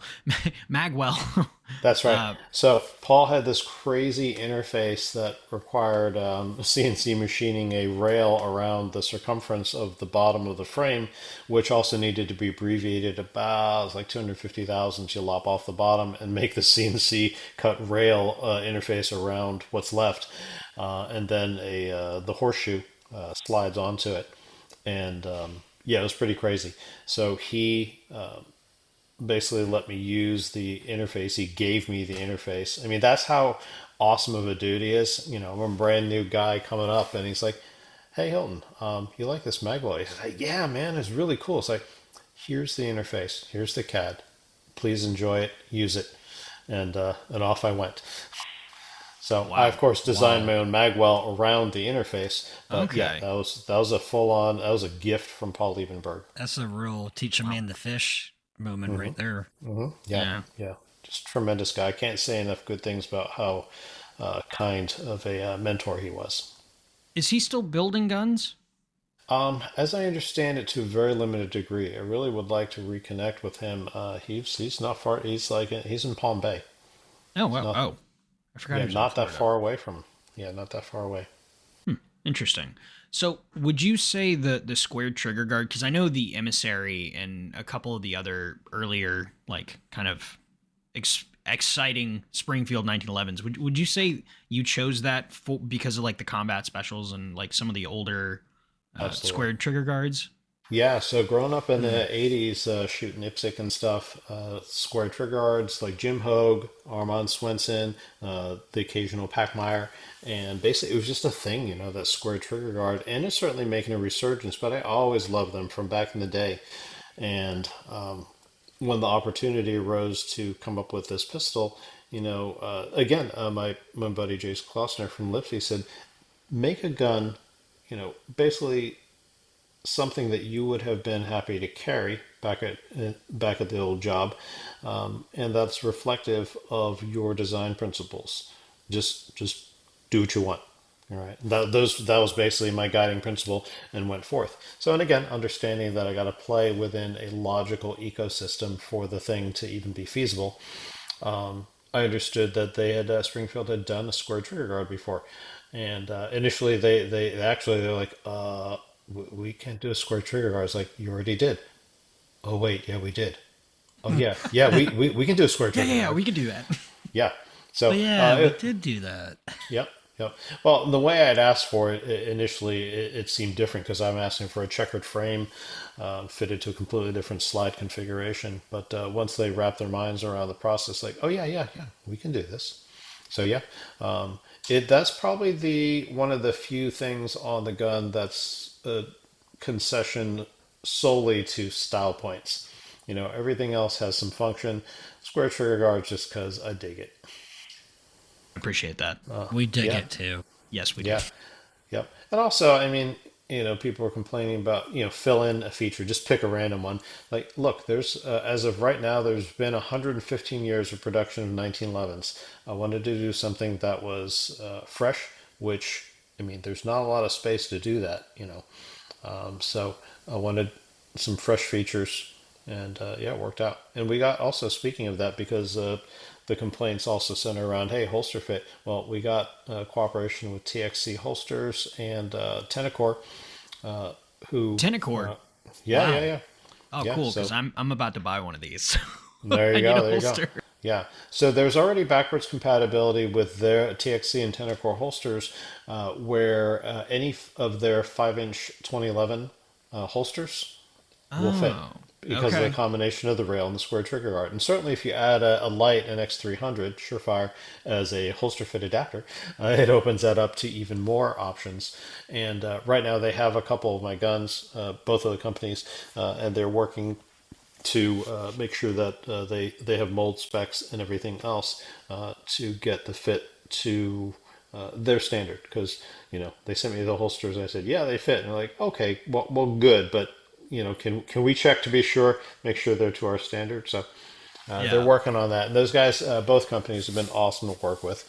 Speaker 1: Magwell.
Speaker 3: That's right.
Speaker 1: uh,
Speaker 3: So Paul had this crazy interface that required CNC machining a rail around the circumference of the bottom of the frame, which also needed to be abbreviated about it's like 250 thousandths. You lop off the bottom and make the CNC cut rail interface around what's left, and then the horseshoe slides onto it, and yeah, it was pretty crazy. So he basically let me use the interface. He gave me the interface. I mean, that's how awesome of a dude he is. I'm a brand new guy coming up, and he's like, "Hey, Hilton, you like this Magwell?" He's like, "Yeah, man, it's really cool." It's like, "Here's the interface. Here's the CAD. Please enjoy it. Use it." And off I went. So I, of
Speaker 1: wow.
Speaker 3: course, designed
Speaker 1: Wow.
Speaker 3: my own Magwell around the interface. But yeah,
Speaker 1: Okay.
Speaker 3: that was a full on that was a gift from Paul Liebenberg.
Speaker 2: That's a real teach a
Speaker 1: Wow.
Speaker 2: man to fish moment right there.
Speaker 3: Yeah,
Speaker 1: Yeah.
Speaker 3: yeah, just tremendous guy. I can't say enough good things about how kind of a mentor he was.
Speaker 1: Is he still building guns?
Speaker 3: As I understand it, to a very limited degree, I really would like to reconnect with him. He's not far. He's in Palm Bay.
Speaker 1: Oh,
Speaker 3: He's
Speaker 1: wow.
Speaker 3: not
Speaker 1: Oh, I forgot he
Speaker 3: Yeah,
Speaker 1: was in
Speaker 3: not that
Speaker 1: Florida.
Speaker 3: far away from. Yeah, not that far away.
Speaker 1: Interesting. So, would you say the squared trigger guard? Because I know the emissary and a couple of the other earlier, like, kind of exciting Springfield 1911s. Would you say you chose that because of like the combat specials and like some of the older
Speaker 3: Absolutely.
Speaker 1: squared trigger guards?
Speaker 3: Yeah, so growing up in
Speaker 1: Hmm.
Speaker 3: the 80s, shooting IPSC and stuff, square trigger guards like Jim Hogue, Armand Swenson, the occasional Packmeyer, and basically it was just a thing, that square trigger guard, and it's certainly making a resurgence, but I always loved them from back in the day. And when the opportunity arose to come up with this pistol, again, my buddy Jason Klausner from Lipsy said, make a gun, basically something that you would have been happy to carry back at the old job, and that's reflective of your design principles. Just do what you want. All right. That was basically my guiding principle and went forth. So, and again, understanding that I got to play within a logical ecosystem for the thing to even be feasible. I understood that Springfield had done a square trigger guard before, and initially they're like, we can't do a square trigger guard. I was like, you already did. Oh wait, yeah, we did. Oh yeah, yeah, we can do a square
Speaker 1: Yeah,
Speaker 3: trigger
Speaker 1: yeah, yeah.
Speaker 3: guard.
Speaker 1: We could do that.
Speaker 3: Yeah.
Speaker 2: Oh
Speaker 3: So
Speaker 2: yeah, we did do that.
Speaker 3: yep, yep. Well, the way I'd asked for it initially, it seemed different because I'm asking for a checkered frame fitted to a completely different slide configuration. But once they wrap their minds around the process, like, oh yeah, yeah, yeah, we can do this. So yeah, that's probably the one of the few things on the gun that's a concession solely to style points. Everything else has some function. Square trigger guard just because I dig it.
Speaker 1: Appreciate that.
Speaker 2: We dig
Speaker 3: Yeah,
Speaker 2: it too.
Speaker 1: Yes, we do.
Speaker 3: yeah. Yep. And also, I mean, people are complaining about, fill in a feature, just pick a random one. Like, look, as of right now, there's been 115 years of production of 1911s. I wanted to do something that was fresh, which, I mean, there's not a lot of space to do that. So I wanted some fresh features, and yeah, it worked out. And we got also, speaking of that, because the complaints also center around, hey, holster fit. Well, we got cooperation with TXC Holsters and Tenacore, who,
Speaker 1: Tenacore.
Speaker 3: uh, yeah, yeah,
Speaker 1: Wow.
Speaker 3: yeah,
Speaker 1: Oh,
Speaker 3: yeah.
Speaker 1: cool. Because
Speaker 3: So
Speaker 1: I'm about to buy one of these.
Speaker 3: there
Speaker 1: I
Speaker 3: you
Speaker 1: need
Speaker 3: go,
Speaker 1: a
Speaker 3: there you go.
Speaker 1: holster.
Speaker 3: Yeah. So there's already backwards compatibility with their TXC and 10 core holsters, where of their 5-inch 2011 holsters will fit
Speaker 1: Oh,
Speaker 3: because of the
Speaker 1: okay.
Speaker 3: combination of the rail and the square trigger guard. And certainly, if you add a light, an X300 Surefire, as a holster fit adapter, it opens that up to even more options. And right now, they have a couple of my guns, both of the companies, and they're working to make sure that they have mold specs and everything else to get the fit to their standard. Because they sent me the holsters and I said, yeah, they fit, and they're like, okay, well, good, but can we check to be sure, make sure they're to our standard? So they're
Speaker 1: Yeah.
Speaker 3: working on that. And those guys, both companies, have been awesome to work with.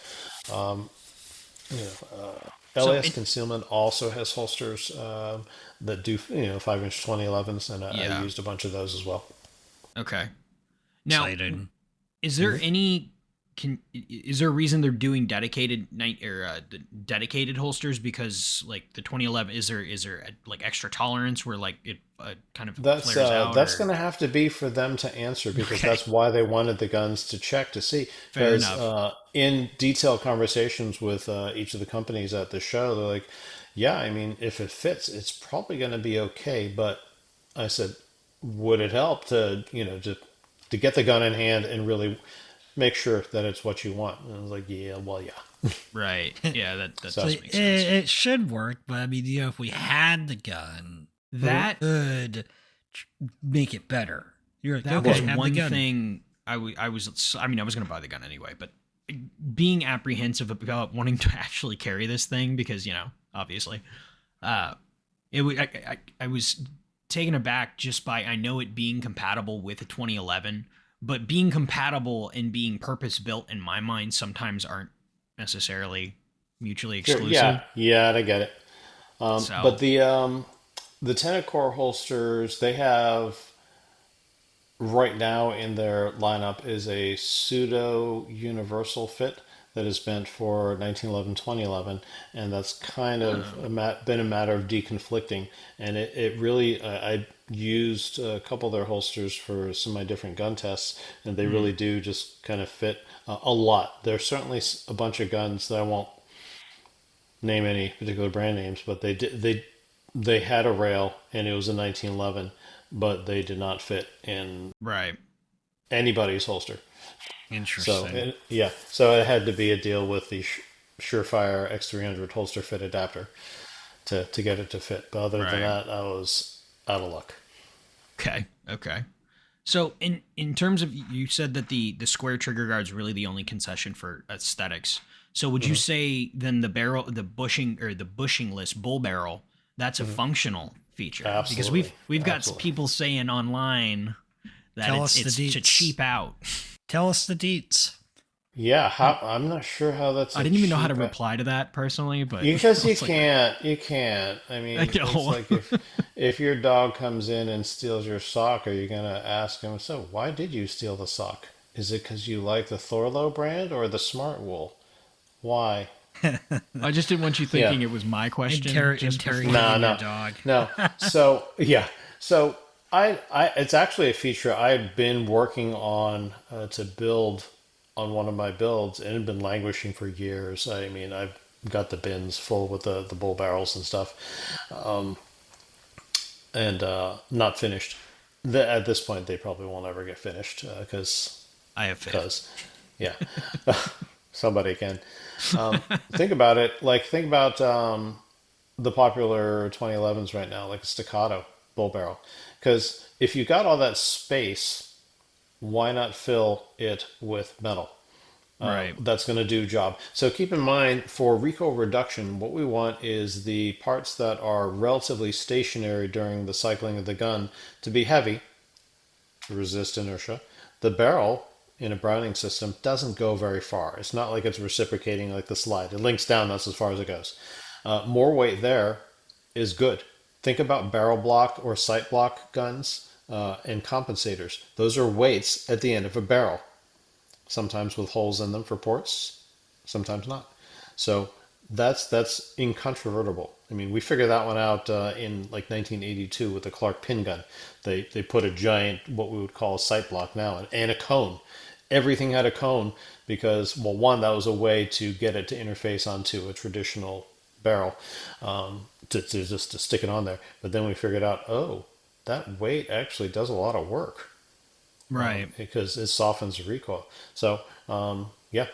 Speaker 3: You know,
Speaker 1: So,
Speaker 3: LAS Concealment also has holsters that do 5-inch 2011s, and I
Speaker 1: yeah.
Speaker 3: used a bunch of those as well.
Speaker 1: Okay. Now,
Speaker 2: Excited.
Speaker 1: is there any is there a reason they're doing dedicated night or dedicated holsters? Because like the 2011, is there like extra tolerance where like it kind of flares out
Speaker 3: That's
Speaker 1: or?
Speaker 3: going to have to be for them to answer, because
Speaker 1: Okay,
Speaker 3: that's why they wanted the guns to check to see.
Speaker 1: fair
Speaker 3: Because
Speaker 1: enough.
Speaker 3: in detailed conversations with each of the companies at the show, they're like, "Yeah, I mean, if it fits, it's probably going to be okay." But I said, "Would it help to to get the gun in hand and really make sure that it's what you want?" And I was like, "Yeah, well, yeah."
Speaker 1: Right. Yeah, that
Speaker 3: So
Speaker 1: does
Speaker 2: Like,
Speaker 1: make
Speaker 2: it,
Speaker 1: sense.
Speaker 2: it should work, but I mean, if we had the gun,
Speaker 3: mhm.
Speaker 1: That
Speaker 2: could make it better. You're like,
Speaker 1: that
Speaker 2: okay,
Speaker 1: was
Speaker 3: Well,
Speaker 2: have the
Speaker 1: one
Speaker 2: gun.
Speaker 1: thing I was I mean I was going to buy the gun anyway, but being apprehensive about wanting to actually carry this thing because, obviously, uh I was taken aback just by I know it being compatible with a 2011, but being compatible and being purpose built in my mind sometimes aren't necessarily mutually
Speaker 3: sure, yeah,
Speaker 1: exclusive.
Speaker 3: yeah, I get it. But
Speaker 1: So,
Speaker 3: the Tenet core holsters they have right now in their lineup is a pseudo universal fit that is meant for 1911 2011, and that's kind of
Speaker 1: oh,
Speaker 3: been a matter of deconflicting. And it really I used a couple of their holsters for some of my different gun tests, and they
Speaker 1: mm,
Speaker 3: really do just kind of fit a lot. There's certainly a bunch of guns that I won't name any particular brand names, but they had a rail and it was a 1911, but they did not fit in
Speaker 1: right.
Speaker 3: anybody's holster. So
Speaker 2: Interesting.
Speaker 3: yeah, so it had to be a deal with the Surefire X300 holster fit adapter to get it to fit. But other than
Speaker 1: Right.
Speaker 3: that, I was out of luck.
Speaker 1: Okay. Okay. So in terms of you said that the square trigger guard is really the only concession for aesthetics. So would you
Speaker 3: Hmm.
Speaker 1: say then the bushing or the bushingless bull barrel that's a
Speaker 3: Hmm.
Speaker 1: functional feature? Because we've
Speaker 3: Absolutely,
Speaker 1: we've got
Speaker 3: absolutely.
Speaker 1: people saying online that
Speaker 2: Tell
Speaker 1: it's
Speaker 2: us the
Speaker 1: it's to
Speaker 2: deets.
Speaker 1: cheap out.
Speaker 2: Tell us the deets.
Speaker 3: Yeah, I'm not sure how that's
Speaker 1: I
Speaker 3: a
Speaker 1: didn't even know how to
Speaker 3: cheap.
Speaker 1: reply to that personally, but I
Speaker 3: Because
Speaker 1: was like,
Speaker 3: you can't. I
Speaker 1: I
Speaker 3: mean, it's
Speaker 1: know.
Speaker 3: like if your dog comes in and steals your sock, are you gonna ask him, so why did you steal the sock? Is it because you like the Thorlo brand or the Smart Wool? Why?
Speaker 1: I just didn't want you
Speaker 3: Yeah.
Speaker 1: thinking it was my question just before.
Speaker 3: No,
Speaker 2: Interrogating your
Speaker 3: no,
Speaker 2: dog.
Speaker 3: no. So yeah, so it's actually a feature I've been working on to build on one of my builds, and it had been languishing for years. I mean, I've got the bins full with the bull barrels and stuff, and not finished. At this point, they probably won't ever get finished
Speaker 1: I have faith.
Speaker 3: because yeah, somebody can. Think about it. Like think about the popular 2011s right now, like a staccato bull barrel. Because if you got all that space, why not fill it with metal?
Speaker 1: Right.
Speaker 3: That's going to do job. So keep in mind for recoil reduction, what we want is the parts that are relatively stationary during the cycling of the gun to be heavy, resist inertia. The barrel in a Browning system doesn't go very far. It's not like it's reciprocating like the slide. It links down, that's as far as it goes. More weight there is good. Think about barrel block or sight block guns and compensators. Those are weights at the end of a barrel, sometimes with holes in them for ports, sometimes not. So that's incontrovertible. I mean, we figured that one out in like 1982 with the Clark pin gun. They put a giant, what we would call a sight block now, and a cone, everything had a cone because, well, one, that was a way to get it to interface onto a traditional barrel, to just to stick it on there. But then we figured out, oh, that weight actually does a lot of work,
Speaker 1: Right.
Speaker 3: because it softens the recoil. So yeah,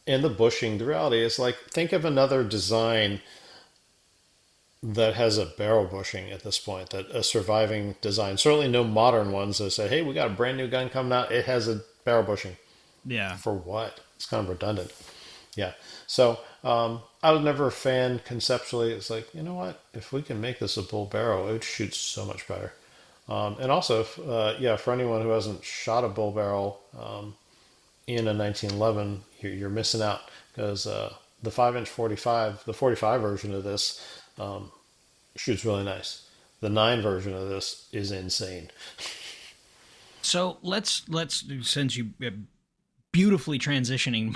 Speaker 3: and the bushing. The reality is, like, think of another design that has a barrel bushing at this point, that a surviving design. Certainly no modern ones that say, hey, we got a brand new gun coming out. It has a barrel bushing.
Speaker 1: Yeah.
Speaker 3: For what? It's kind of redundant. Yeah. So I was never a fan conceptually. It's like, you know what? If we can make this a bull barrel, it would shoot so much better. And also, if, yeah, for anyone who hasn't shot a bull barrel in a 1911, you're missing out because the 5-inch 45, the 45 version of this shoots really nice. The 9 version of this is insane.
Speaker 1: So let's since you beautifully transitioning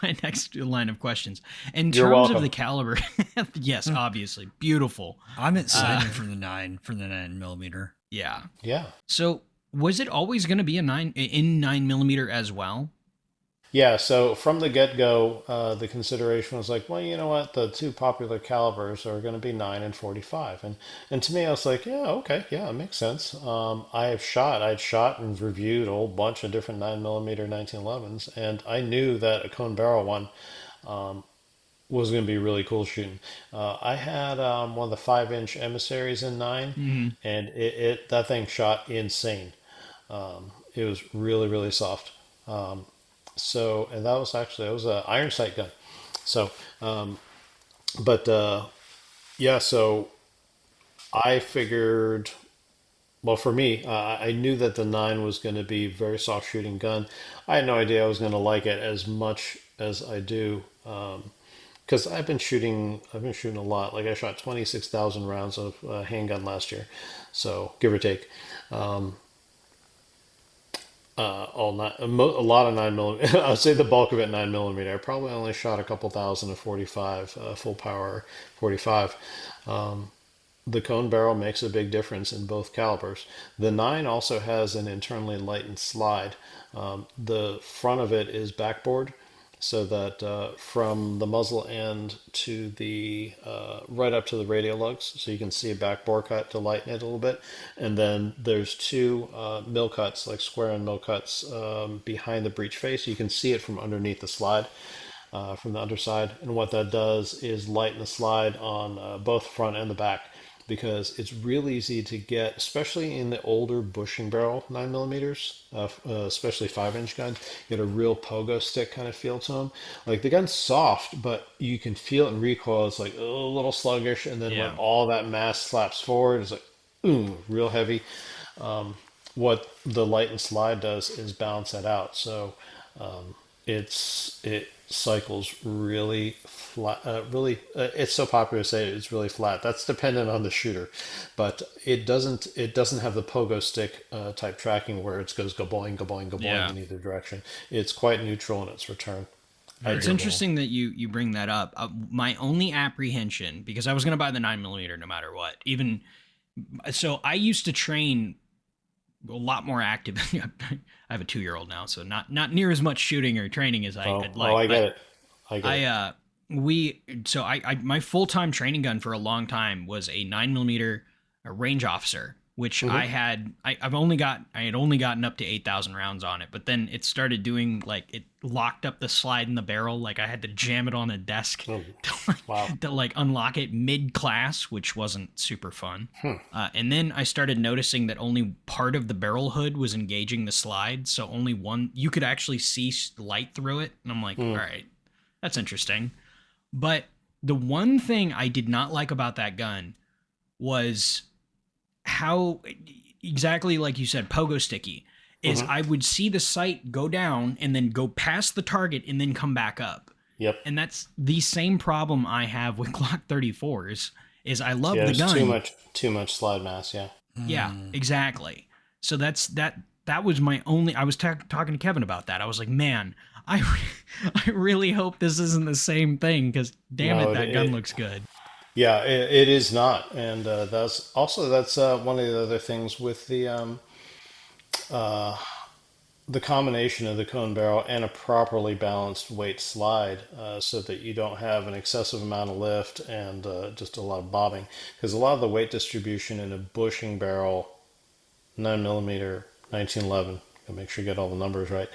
Speaker 1: my next line of questions. In
Speaker 3: You're
Speaker 1: terms of
Speaker 3: welcome.
Speaker 1: the caliber, yes, obviously, beautiful.
Speaker 2: I'm excited for the 9 millimeter.
Speaker 1: Yeah.
Speaker 3: Yeah.
Speaker 1: So was it always going to be a 9 millimeter as well?
Speaker 3: Yeah, so from the get-go, the consideration was like, well, you know what? The two popular calibers are going to be 9 and 45. And to me, I was like, yeah, okay, yeah, it makes sense. I'd shot and reviewed a whole bunch of different 9 millimeter 1911s, and I knew that a cone barrel one was going to be really cool shooting. I had one of the 5-inch emissaries in 9,
Speaker 1: Hmm.
Speaker 3: and that thing shot insane. It was really, really soft. So, and that was a iron sight gun. So, but yeah, so I figured, well, for me, I knew that the 9 was going to be a very soft shooting gun. I had no idea I was going to like it as much as I do, because I've been shooting a lot. Like, I shot 26,000 rounds of handgun last year, so give or take. Um, all nine, a lot of 9 millimeter. I would say the bulk of it 9 millimeter. I probably only shot a couple thousand of 45, full power 45. The cone barrel makes a big difference in both calibers. The 9 also has an internally lightened slide. The front of it is backboard, so that from the muzzle end to the right up to the radial lugs, so you can see a backbore cut to lighten it a little bit. And then there's two mill cuts, like square end mill cuts, behind the breech face. You can see it from underneath the slide, from the underside. And what that does is lighten the slide on both front and the back, because it's real easy to get, especially in the older bushing barrel 9 millimeters, especially 5-inch guns, get a real pogo stick kind of feel to them. Like, the gun's soft, but you can feel it in recoil. It's like a little sluggish, and then when
Speaker 1: Yeah.
Speaker 3: all that mass slaps forward, it's like, ooh, real heavy. What the light and slide does is balance that out. So it cycles really flat. It's so popular to say it's really flat. That's dependent on the shooter, but it doesn't have the pogo stick type tracking where it goes gaboing, gaboing, gaboing
Speaker 1: Yeah.
Speaker 3: in either direction. It's quite neutral in its return. I
Speaker 1: It's
Speaker 3: dig it.
Speaker 1: interesting that you bring that up. My only apprehension, because I was going to buy the 9 millimeter no matter what, even so, I used to train a lot more active. I have a 2 year old now, so not near as much shooting or training as
Speaker 3: Oh,
Speaker 1: I'd
Speaker 3: oh,
Speaker 1: like.
Speaker 3: I get
Speaker 1: But
Speaker 3: it. I get
Speaker 1: I
Speaker 3: it.
Speaker 1: we so I my full time training gun for a long time was a 9 millimeter range officer, which
Speaker 3: Hmm.
Speaker 1: I had only gotten up to 8,000 rounds on it, but then it started doing like it locked up the slide in the barrel, like I had to jam it on a desk
Speaker 3: Oh,
Speaker 1: to
Speaker 3: wow.
Speaker 1: unlock it mid class, which wasn't super fun.
Speaker 3: Hmm.
Speaker 1: And then I started noticing that only part of the barrel hood was engaging the slide, so only one you could actually see light through it, and I'm like, all
Speaker 3: Hmm.
Speaker 1: right, that's interesting. But the one thing I did not like about that gun was how, exactly like you said, pogo sticky, is
Speaker 3: Hmm.
Speaker 1: I would see the sight go down and then go past the target and then come back up.
Speaker 3: Yep.
Speaker 1: And that's the same problem I have with Glock 34s is I love
Speaker 3: Yeah,
Speaker 1: the
Speaker 3: there's
Speaker 1: gun.
Speaker 3: too much slide mass. Yeah.
Speaker 1: Yeah,
Speaker 2: Hmm.
Speaker 1: exactly. So that was my only. I was talking to Kevin about that. I was like, man, I really hope this isn't the same thing because damn
Speaker 3: No,
Speaker 1: it,
Speaker 3: it,
Speaker 1: that gun
Speaker 3: it
Speaker 1: looks good.
Speaker 3: Yeah, it is not, and that's one of the other things with the the combination of the cone barrel and a properly balanced weight slide, so that you don't have an excessive amount of lift and just a lot of bobbing. Because a lot of the weight distribution in a bushing barrel, 9 millimeter, 1911, gotta make sure you get all the numbers right,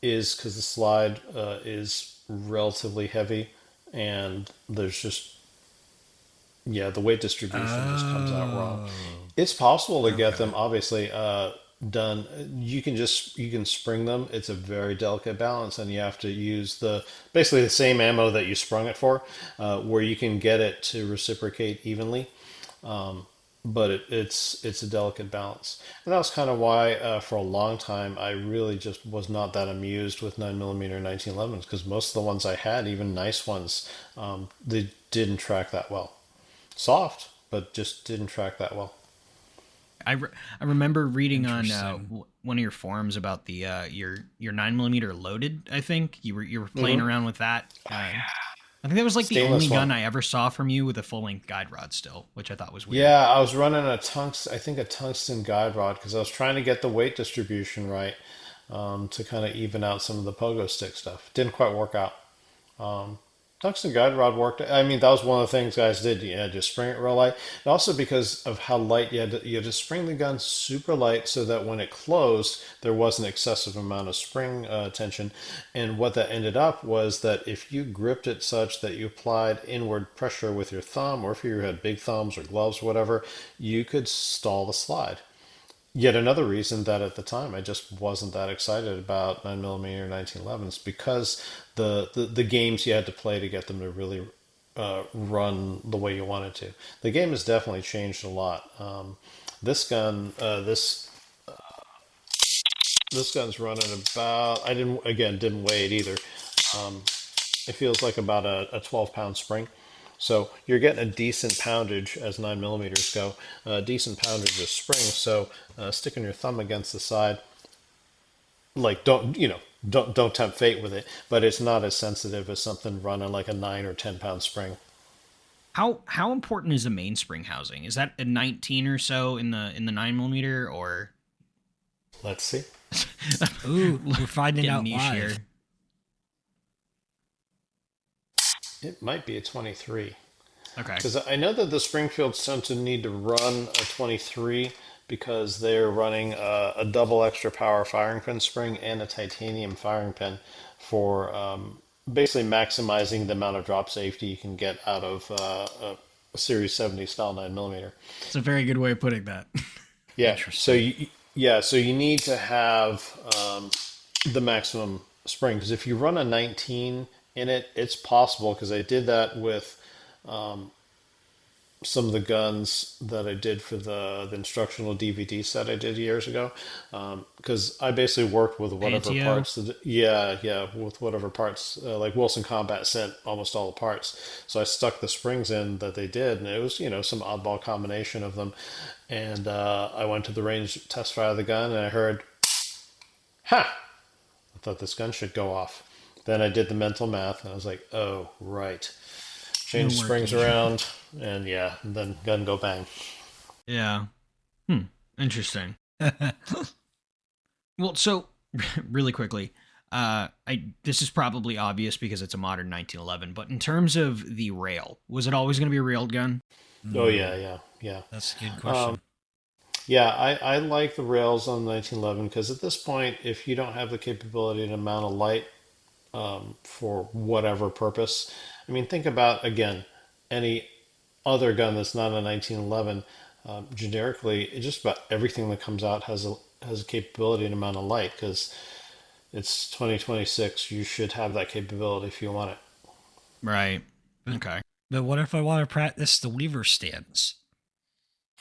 Speaker 3: is because the slide is relatively heavy, and there's just, yeah, the weight distribution just comes out wrong.
Speaker 2: Oh,
Speaker 3: It's possible to get
Speaker 2: okay.
Speaker 3: them, obviously, done. You can spring them. It's a very delicate balance, and you have to use the basically the same ammo that you sprung it for, where you can get it to reciprocate evenly. But it's a delicate balance, and that was kind of why, for a long time, I really just was not that amused with 9 millimeter 1911s, because most of the ones I had, even nice ones, they didn't track that well. Soft, but just didn't track that well.
Speaker 1: I remember reading on
Speaker 2: Interesting.
Speaker 1: one of your forums about the your 9 millimeter loaded. I think you were playing
Speaker 3: Hmm.
Speaker 1: around with that. I think that was like the only
Speaker 3: Stainless one.
Speaker 1: gun I ever saw from you with a full length guide rod still, which I thought was weird.
Speaker 3: Yeah, I was running I think a tungsten guide rod, because I was trying to get the weight distribution right, to kind of even out some of the pogo stick stuff. Didn't quite work out. Tungsten guide rod worked. I mean, that was one of the things guys did. You had to spring it real light, and also because of how light you had to spring the gun super light, so that when it closed, there was an excessive amount of spring tension. And what that ended up was that if you gripped it such that you applied inward pressure with your thumb, or if you had big thumbs or gloves or whatever, you could stall the slide. Yet another reason that at the time I just wasn't that excited about 9 millimeter 1911s, because the games you had to play to get them to really run the way you wanted to. The game has definitely changed a lot. This gun, this gun's running about. I didn't weigh it either. It feels like about a 12-pound spring. So you're getting a decent poundage as 9 millimeters go, a decent poundage of spring. So sticking your thumb against the side, like don't tempt fate with it, but it's not as sensitive as something running like a 9 or 10 pound spring.
Speaker 1: How important is the mainspring housing? Is that a 19 or so in the 9 millimeter or
Speaker 3: Let's see.
Speaker 2: Ooh, we're finding
Speaker 1: getting
Speaker 2: out
Speaker 1: niche
Speaker 2: live.
Speaker 1: here?
Speaker 3: It might be a 23.
Speaker 1: Okay,
Speaker 3: Because I know that the Springfields tend to need to run a 23, because they're running a double extra power firing pin spring and a titanium firing pin for, basically maximizing the amount of drop safety you can get out of a Series 70 style 9 millimeter.
Speaker 1: it's a very good way of putting that.
Speaker 3: Yeah.
Speaker 2: Interesting.
Speaker 3: So you need to have the maximum spring, because if you run a 19 in it, it's possible, because I did that with some of the guns that I did for the instructional DVD set I did years ago. Because I basically worked with whatever
Speaker 1: ATO.
Speaker 3: parts. Yeah, with whatever parts. Like Wilson Combat sent almost all the parts, so I stuck the springs in that they did, and it was some oddball combination of them. And I went to the range to test fire the gun, and I heard, "Ha! I thought this gun should go off." Then I did the mental math, and I was like, "Oh, right."
Speaker 2: You're
Speaker 3: Change springs
Speaker 2: working.
Speaker 3: around, and yeah, then gun go bang.
Speaker 1: Yeah. Interesting. Well, so really quickly, I this is probably obvious because it's a modern 1911, but in terms of the rail, was it always going to be a railed gun?
Speaker 3: Oh
Speaker 2: Hmm,
Speaker 3: yeah.
Speaker 2: that's a good
Speaker 3: Um,
Speaker 2: question.
Speaker 3: yeah, I like the rails on 1911, because at this point, if you don't have the capability to mount a light, for whatever purpose, I mean, think about again any other gun that's not a 1911. Generically, just about everything that comes out has a capability to mount a light, because it's 2026. You should have that capability if you want it.
Speaker 1: Right.
Speaker 2: But,
Speaker 1: Okay.
Speaker 2: but what if I want to practice the lever stance?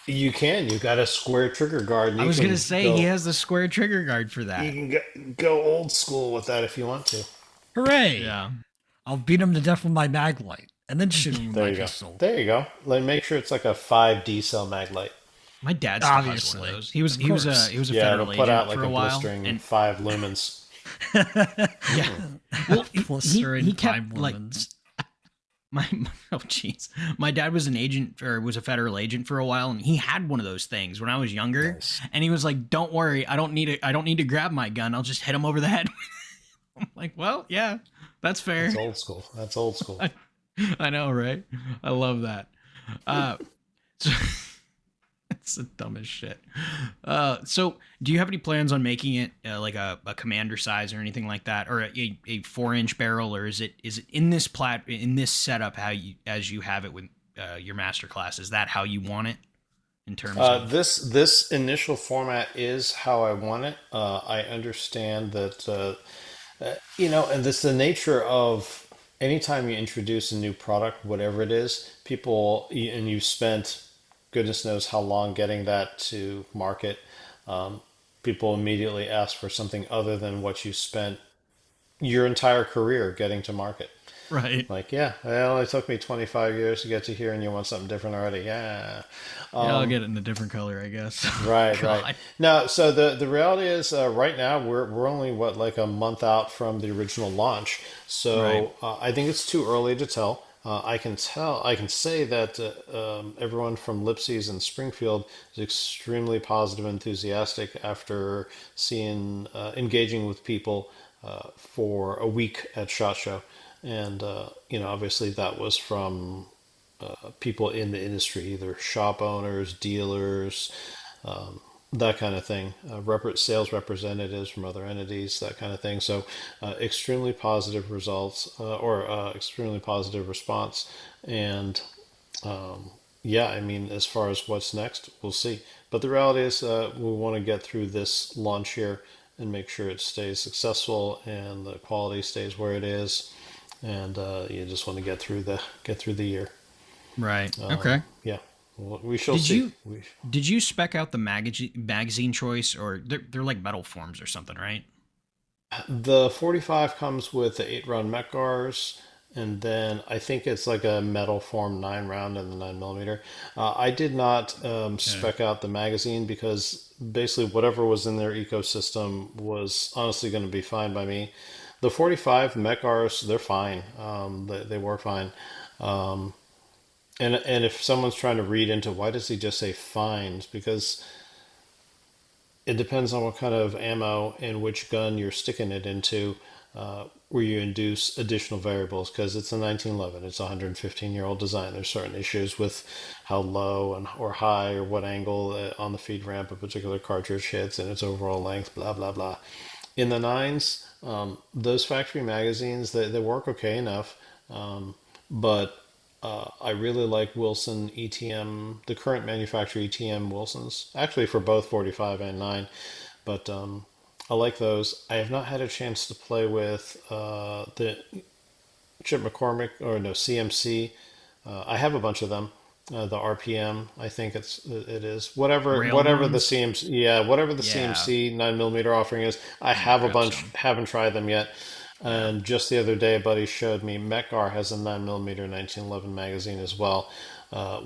Speaker 3: You can. You got a square trigger guard, and
Speaker 1: I
Speaker 3: you
Speaker 1: was gonna
Speaker 3: can
Speaker 1: say he
Speaker 3: go.
Speaker 1: has the square trigger guard for
Speaker 3: You
Speaker 1: that.
Speaker 3: can go old school with that if you want to.
Speaker 2: Hooray!
Speaker 1: Yeah.
Speaker 2: I'll beat him to death with my mag light and then shoot him with
Speaker 3: There
Speaker 2: my
Speaker 3: you go.
Speaker 2: pistol.
Speaker 3: There you go. Like, make sure it's like a 5D cell mag light.
Speaker 1: My dad still has one of
Speaker 2: Obviously.
Speaker 1: those. He was
Speaker 2: Of
Speaker 1: he was a
Speaker 2: course.
Speaker 1: he was a
Speaker 3: Yeah, it'll
Speaker 1: federal
Speaker 3: put out
Speaker 1: agent for
Speaker 3: like
Speaker 1: a
Speaker 3: a
Speaker 1: while,
Speaker 3: blistering
Speaker 1: and
Speaker 3: 5 lumens.
Speaker 1: yeah. Well, he
Speaker 2: Blistering
Speaker 1: he
Speaker 2: five
Speaker 1: kept like
Speaker 2: lemons.
Speaker 1: oh jeez, my dad was an agent or was a federal agent for a while, and he had one of those things when I was younger,
Speaker 3: Nice.
Speaker 1: and he was like, "Don't worry, I don't need to grab my gun. I'll just hit him over the head." I'm like, well, yeah, that's
Speaker 3: That's
Speaker 1: fair.
Speaker 3: old school. That's old school.
Speaker 1: I know, right? I love that. Uh, so it's the dumbest shit. So do you have any plans on making it like a commander size or anything like that, or a 4 inch barrel, or is it in this in this setup how you as you have it with your master class? Is that how you want it in terms of
Speaker 3: This initial format is how I want it. I understand that and this the nature of anytime you introduce a new product, whatever it is, and you spent goodness knows how long getting that to market. Um, People immediately ask for something other than what you spent your entire career getting to market.
Speaker 1: right?
Speaker 3: Like, yeah, it only took me 25 years to get to here, and you want something different already. Yeah.
Speaker 1: Yeah, I'll get it in a different color, I guess.
Speaker 3: Right, right.
Speaker 1: God,
Speaker 3: Now, so the reality is, right now we're only what like a month out from the original launch.
Speaker 1: right,
Speaker 3: So I think it's too early to tell. I can say that everyone from Lipsy's and Springfield is extremely positive, and enthusiastic after seeing engaging with people for a week at SHOT Show, and obviously that was from people in the industry, either shop owners, dealers, that kind of thing, sales representatives from other entities, that kind of thing. So, extremely positive results or extremely positive response. And yeah, I mean, as far as what's next, we'll see. But the reality is, we want to get through this launch here and make sure it stays successful and the quality stays where it is. And you just want to get through the year.
Speaker 1: right. Okay.
Speaker 3: Yeah, well, we shall
Speaker 1: Did
Speaker 3: see.
Speaker 1: you did you spec out the magazine choice, or they're like metal forms or something, right?
Speaker 3: The 45 comes with the 8 round Mekars, and then I think it's like a metal form 9 round and the 9 millimeter. I did not
Speaker 1: Okay.
Speaker 3: spec out the magazine because basically whatever was in their ecosystem was honestly going to be fine by me. The 45 Mekars, they're fine. They were fine. And if someone's trying to read into why does he just say fines, because it depends on what kind of ammo and which gun you're sticking it into, where you induce additional variables. Because it's a 1911, it's a 115-year-old design. There's certain issues with how low and or high or what angle on the feed ramp a particular cartridge hits and its overall length. Blah blah blah. In the nines, those factory magazines they work okay enough, but I really like Wilson ETM, the current manufacturer ETM Wilsons, actually for both 45 and 9. But I like those. I have not had a chance to play with the Chip McCormick or no CMC. I have a bunch of them. The RPM, I think it is
Speaker 1: Rail
Speaker 3: whatever the
Speaker 1: ones.
Speaker 3: CMC, yeah, whatever the
Speaker 1: Yeah,
Speaker 3: CMC 9 millimeter offering is. I
Speaker 1: I'm gonna
Speaker 3: have a
Speaker 1: grab
Speaker 3: bunch,
Speaker 1: some.
Speaker 3: haven't tried them yet.
Speaker 1: Yeah.
Speaker 3: And just the other day, a buddy showed me Mekar has a 9 millimeter 1911 magazine as well,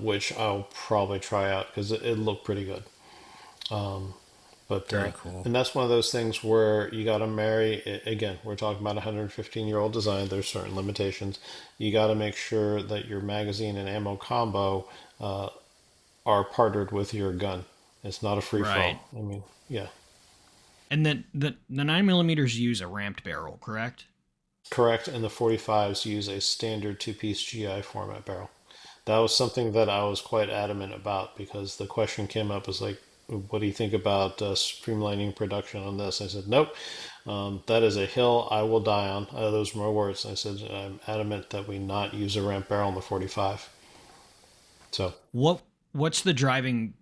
Speaker 3: which I'll probably try out because it looked pretty good. But
Speaker 2: Very cool.
Speaker 3: and that's one of those things where you got to marry. Again, we're talking about a 115-year-old design. There's certain limitations. You got to make sure that your magazine and ammo combo are partnered with your gun. It's not a free for
Speaker 1: Right.
Speaker 3: all. I mean, yeah,
Speaker 1: And then the 9 millimeters use a ramped barrel, correct?
Speaker 3: correct. And the 45s use a standard two-piece GI format barrel. That was something that I was quite adamant about because the question came up was like, what do you think about streamlining production on this? I said, nope, that is a hill I will die on. Those were my words. I said, I'm adamant that we not use a ramp barrel in the 45. So,
Speaker 1: What's the driving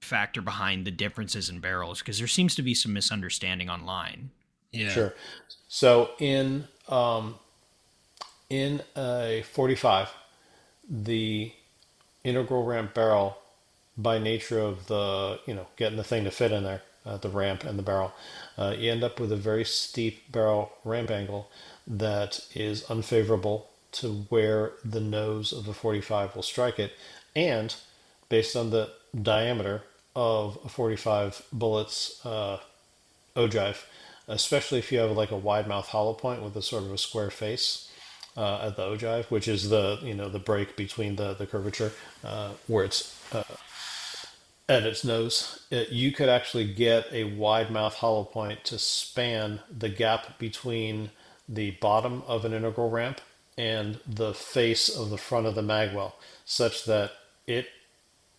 Speaker 1: factor behind the differences in barrels? Because there seems to be some misunderstanding online.
Speaker 2: Yeah.
Speaker 3: sure. So in a 45, the integral ramp barrel, by nature of the getting the thing to fit in there, the ramp and the barrel, you end up with a very steep barrel ramp angle that is unfavorable to where the nose of the 45 will strike it, and based on the diameter of a 45 bullets ogive, especially if you have like a wide mouth hollow point with a sort of a square face, at the ogive, which is the the break between the curvature where it's at its nose. You could actually get a wide mouth hollow point to span the gap between the bottom of an integral ramp and the face of the front of the magwell, such that it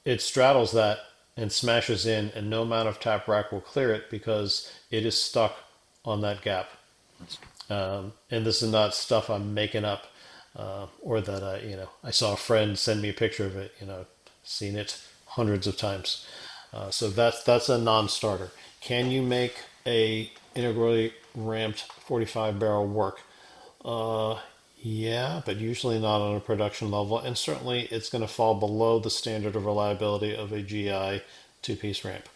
Speaker 3: it straddles that and smashes in, and no amount of tap rack will clear it because it is stuck on that gap. And this is not stuff I'm making up, or that I saw a friend send me a picture of it. Seen it hundreds of times. So that's a non-starter. Can you make a integrally ramped 45 barrel work? Yeah, but usually not on a production level, and certainly it's going to fall below the standard of reliability of a GI two-piece ramp,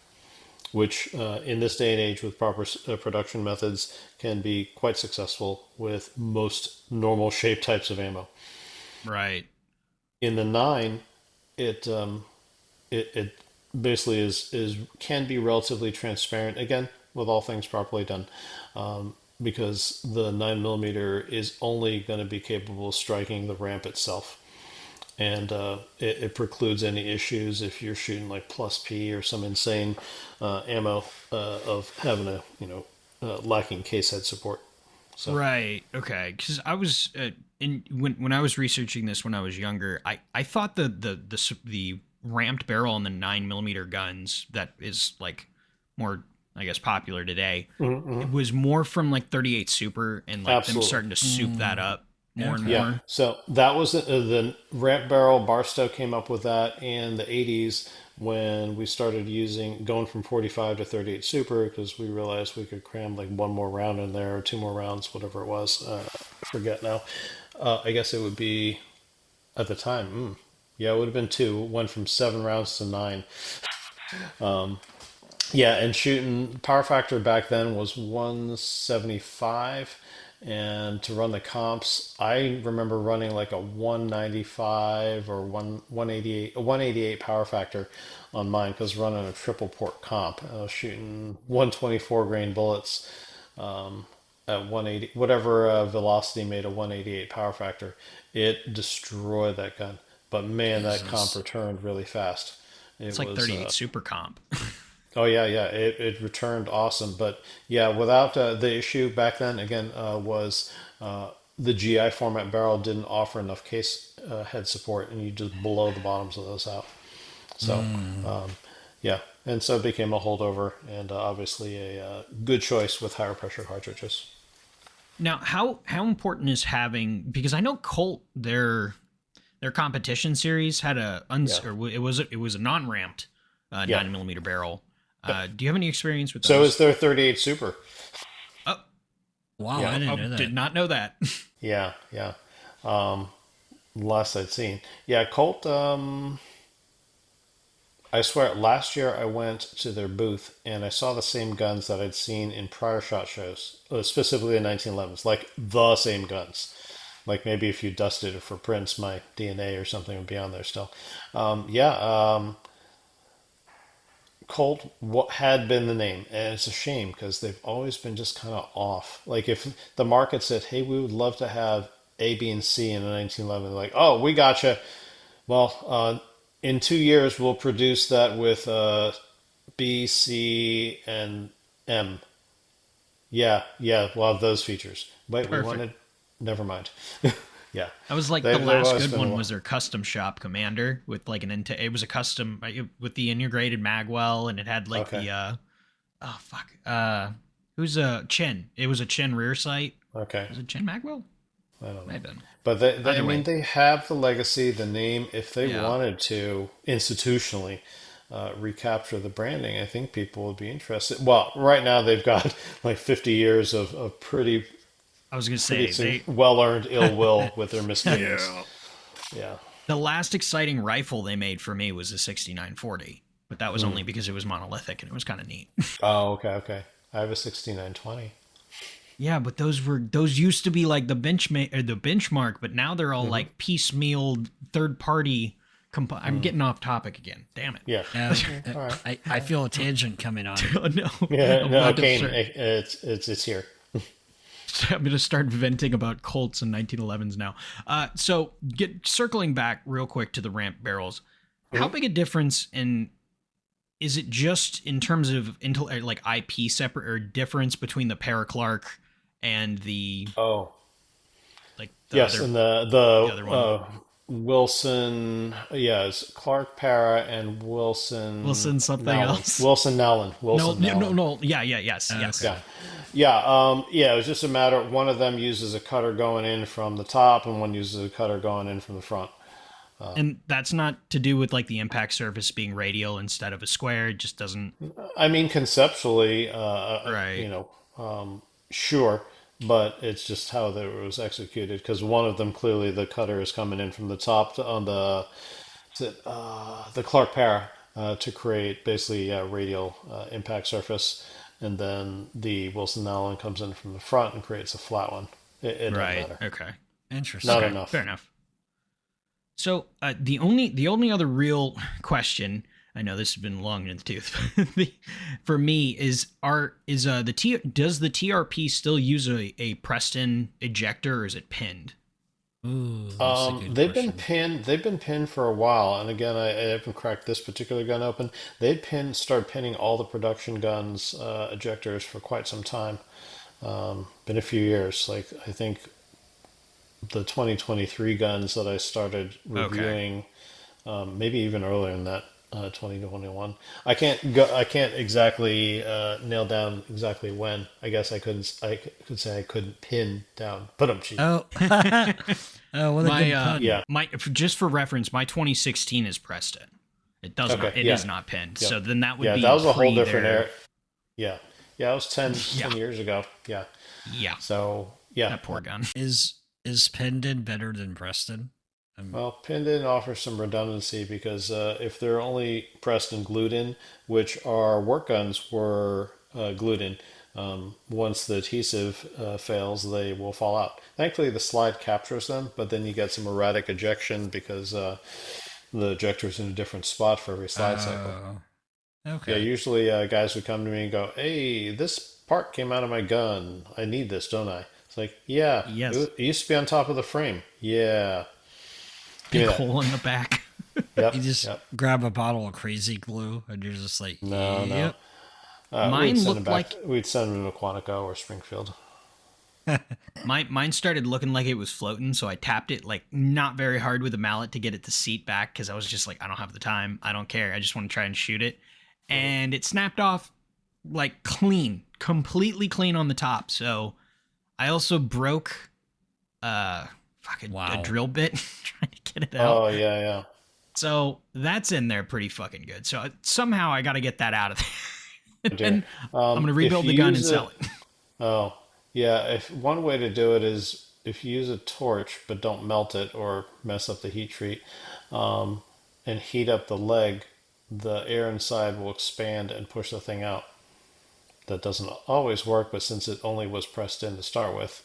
Speaker 3: which in this day and age with proper production methods can be quite successful with most normal shape types of ammo.
Speaker 1: Right.
Speaker 3: In the 9, it basically is can be relatively transparent again with all things properly done, because the 9 millimeter is only going to be capable of striking the ramp itself, and it precludes any issues if you're shooting like plus P or some insane ammo of having a lacking case head support. So
Speaker 1: Right. Okay. Because I was when I was researching this when I was younger, I thought the ramped barrel on the 9 millimeter guns that is like more, I guess, popular today. It was more from like 38 Super and like them
Speaker 3: absolutely.
Speaker 1: starting to soup that up more and
Speaker 3: Yeah,
Speaker 1: more.
Speaker 3: so that was the ramp barrel. Barstow came up with that in the 80s when we started going from 45 to 38 Super because we realized we could cram like one more round in there or two more rounds, whatever it was. I forget now. I guess it would be at the time. Yeah, it would have been two. It went from 7 rounds to 9. Yeah, and shooting power factor back then was 175, and to run the comps, I remember running like a 195 or 188, a 188 power factor on mine because running a triple port comp. I was shooting 124 grain bullets at 180, whatever velocity made a 188 power factor. It destroyed that gun, but man, that comp
Speaker 1: Jesus.
Speaker 3: returned really fast.
Speaker 1: It's
Speaker 3: It
Speaker 1: like
Speaker 3: was
Speaker 1: 38 Super comp.
Speaker 3: Oh yeah, yeah, it returned awesome. But yeah, without the issue back then again was the GI format barrel didn't offer enough case head support, and you just blow the bottoms of those out. So yeah, and so it became a holdover, and obviously a good choice with higher pressure cartridges.
Speaker 1: Now, how important is having, because I know Colt their competition series had
Speaker 3: Yeah,
Speaker 1: or it was a non-ramped
Speaker 3: yeah.
Speaker 1: 9 millimeter barrel. Do you have any experience with
Speaker 3: So is
Speaker 1: those?
Speaker 3: their 38 Super.
Speaker 1: Oh,
Speaker 2: Wow,
Speaker 3: Yeah,
Speaker 2: I didn't
Speaker 1: oh,
Speaker 2: know
Speaker 1: did
Speaker 2: that.
Speaker 1: not know that.
Speaker 3: yeah, yeah. Um, Last I'd seen. Yeah, Colt. I swear, last year I went to their booth and I saw the same guns that I'd seen in prior SHOT Shows, specifically the 1911s, like the same guns. Like maybe if you dusted it for prints, my DNA or something would be on there still. Yeah, Colt had been the name, and it's a shame because they've always been just kind of off. Like if the market said, "Hey, we would love to have A, B, and C in a 1911," they're like, "Oh, we gotcha. Well, in 2 years we'll produce that with B, C, and M. Yeah, yeah, we'll have those features. Wait, we
Speaker 1: Perfect.
Speaker 3: wanted. Never mind. Yeah,
Speaker 1: That was like the
Speaker 3: they've
Speaker 1: last
Speaker 3: always
Speaker 1: good
Speaker 3: been
Speaker 1: one
Speaker 3: a
Speaker 1: was their custom shop commander with like it was a custom with the integrated magwell, and it had like
Speaker 3: okay,
Speaker 1: the oh fuck who's a Chin. It was a Chin rear sight.
Speaker 3: okay.
Speaker 1: Was it Chin magwell?
Speaker 3: I don't
Speaker 1: Might
Speaker 3: know.
Speaker 1: have been.
Speaker 3: But I
Speaker 1: Either
Speaker 3: mean,
Speaker 1: way.
Speaker 3: they have the legacy, the name. If they
Speaker 1: Yeah.
Speaker 3: wanted to institutionally recapture the branding, I think people would be interested. Well, right now they've got like 50 years of
Speaker 1: I was gonna
Speaker 3: pretty
Speaker 1: say they
Speaker 3: well earned ill will with their misgivings.
Speaker 1: yeah.
Speaker 3: Yeah.
Speaker 1: The last exciting rifle they made for me was the 6940, but that was
Speaker 3: Hmm.
Speaker 1: only because it was monolithic and it was kind of neat.
Speaker 3: Oh, okay, okay. I have a 6920.
Speaker 1: Yeah, but those used to be like the benchmark, but now they're all
Speaker 3: Hmm.
Speaker 1: like piecemealed third party. I'm
Speaker 3: Hmm.
Speaker 1: getting off topic again. Damn it.
Speaker 3: Yeah.
Speaker 2: Yeah,
Speaker 3: All right.
Speaker 2: I feel a tangent coming on.
Speaker 1: Oh no,
Speaker 3: Yeah.
Speaker 1: I'm
Speaker 3: No,
Speaker 1: glad to
Speaker 3: Kane,
Speaker 1: start.
Speaker 3: it's here.
Speaker 1: I'm going to start venting about Colts and 1911s now. So circling back real quick to the ramp barrels, how big a difference is it just in terms of like IP separate or difference between the Paraclark and the
Speaker 3: Oh,
Speaker 1: like the
Speaker 3: yes,
Speaker 1: other
Speaker 3: and
Speaker 1: the other one?
Speaker 3: Wilson, yeah, it's Clark Para and Wilson
Speaker 1: Wilson something
Speaker 3: Nowlin.
Speaker 1: else?
Speaker 3: Wilson Nowlin.
Speaker 1: No,
Speaker 3: Wilson
Speaker 1: no, no,
Speaker 3: Nowlin.
Speaker 1: no. Yeah, yes, yes.
Speaker 2: Okay.
Speaker 3: Yeah. Yeah, it was just a matter. One of them uses a cutter going in from the top, and one uses a cutter going in from the front.
Speaker 1: And that's not to do with like the impact surface being radial instead of a square. It just doesn't.
Speaker 3: I mean, conceptually,
Speaker 1: Right.
Speaker 3: sure, but it's just how that it was executed. Because one of them clearly the cutter is coming in from the top on the Clark Para to create basically a radial impact surface, and then the Wilson Allen comes in from the front and creates a flat one. It doesn't
Speaker 1: Right.
Speaker 3: matter.
Speaker 1: Okay.
Speaker 3: Not
Speaker 2: Interesting.
Speaker 1: Okay. Fair
Speaker 3: enough.
Speaker 1: enough. So the only other real question, I know this has been long in the tooth for me, does the TRP still use a Preston ejector, or is it pinned?
Speaker 2: Ooh, that's a good
Speaker 3: They've been
Speaker 2: question.
Speaker 3: pinned. They've been pinned for a while, and again, I haven't cracked this particular gun open. Started pinning all the production guns ejectors for quite some time. Been a few years. Like I think the 2023 guns that I started
Speaker 1: Okay.
Speaker 3: reviewing, maybe even earlier than that, 2021. I can't exactly nail down exactly when. I guess I couldn't. Could say I couldn't pin down. Put them cheap.
Speaker 2: Oh, oh, what a
Speaker 1: My
Speaker 2: good pun.
Speaker 3: Yeah.
Speaker 1: just for reference, my 2016 is Preston. It does not.
Speaker 3: Okay.
Speaker 1: It
Speaker 3: Yeah.
Speaker 1: is not pinned.
Speaker 3: Yep.
Speaker 1: So then that would
Speaker 3: Yeah.
Speaker 1: be
Speaker 3: That was a whole
Speaker 1: pre
Speaker 3: different
Speaker 1: their.
Speaker 3: era. Yeah. Yeah. It was 10
Speaker 1: Yeah.
Speaker 3: years ago. Yeah.
Speaker 1: Yeah.
Speaker 3: So yeah.
Speaker 1: That poor gun.
Speaker 2: Is Pendon better than Preston?
Speaker 3: Well, pinned in offers some redundancy because if they're only pressed and glued in, which our work guns were glued in, once the adhesive fails, they will fall out. Thankfully, the slide captures them, but then you get some erratic ejection because the ejector is in a different spot for every slide cycle.
Speaker 2: Oh,
Speaker 3: Yeah,
Speaker 2: okay.
Speaker 3: usually guys would come to me and go, "Hey, this part came out of my gun. I need this, don't I?" It's like, "Yeah,
Speaker 1: Yes.
Speaker 3: it used to be on top of the frame. Yeah, give
Speaker 1: Big
Speaker 3: me that."
Speaker 1: hole in the back.
Speaker 2: You
Speaker 3: Yep,
Speaker 2: just
Speaker 3: yep.
Speaker 2: grab a bottle of crazy glue and you're just like,
Speaker 3: No, no.
Speaker 2: yep.
Speaker 1: Mine looked like
Speaker 3: We'd send them to Quantico or Springfield.
Speaker 1: mine started looking like it was floating, so I tapped it like not very hard with a mallet to get it to seat back because I was just like, I don't have the time. I don't care. I just want to try and shoot it. And it snapped off like clean, completely clean on the top. So I also broke a
Speaker 2: Wow.
Speaker 1: drill bit trying to get it out.
Speaker 3: Oh yeah, yeah.
Speaker 1: So that's in there pretty fucking good. So somehow I got to get that out of there.
Speaker 3: Oh,
Speaker 1: And
Speaker 3: dear.
Speaker 1: then I'm gonna
Speaker 3: If
Speaker 1: rebuild the
Speaker 3: you
Speaker 1: gun and
Speaker 3: use
Speaker 1: sell
Speaker 3: a
Speaker 1: it.
Speaker 3: oh yeah, if one way to do it is if you use a torch but don't melt it or mess up the heat treat, um, and heat up the leg, the air inside will expand and push the thing out. That doesn't always work, but since it only was pressed in to start with,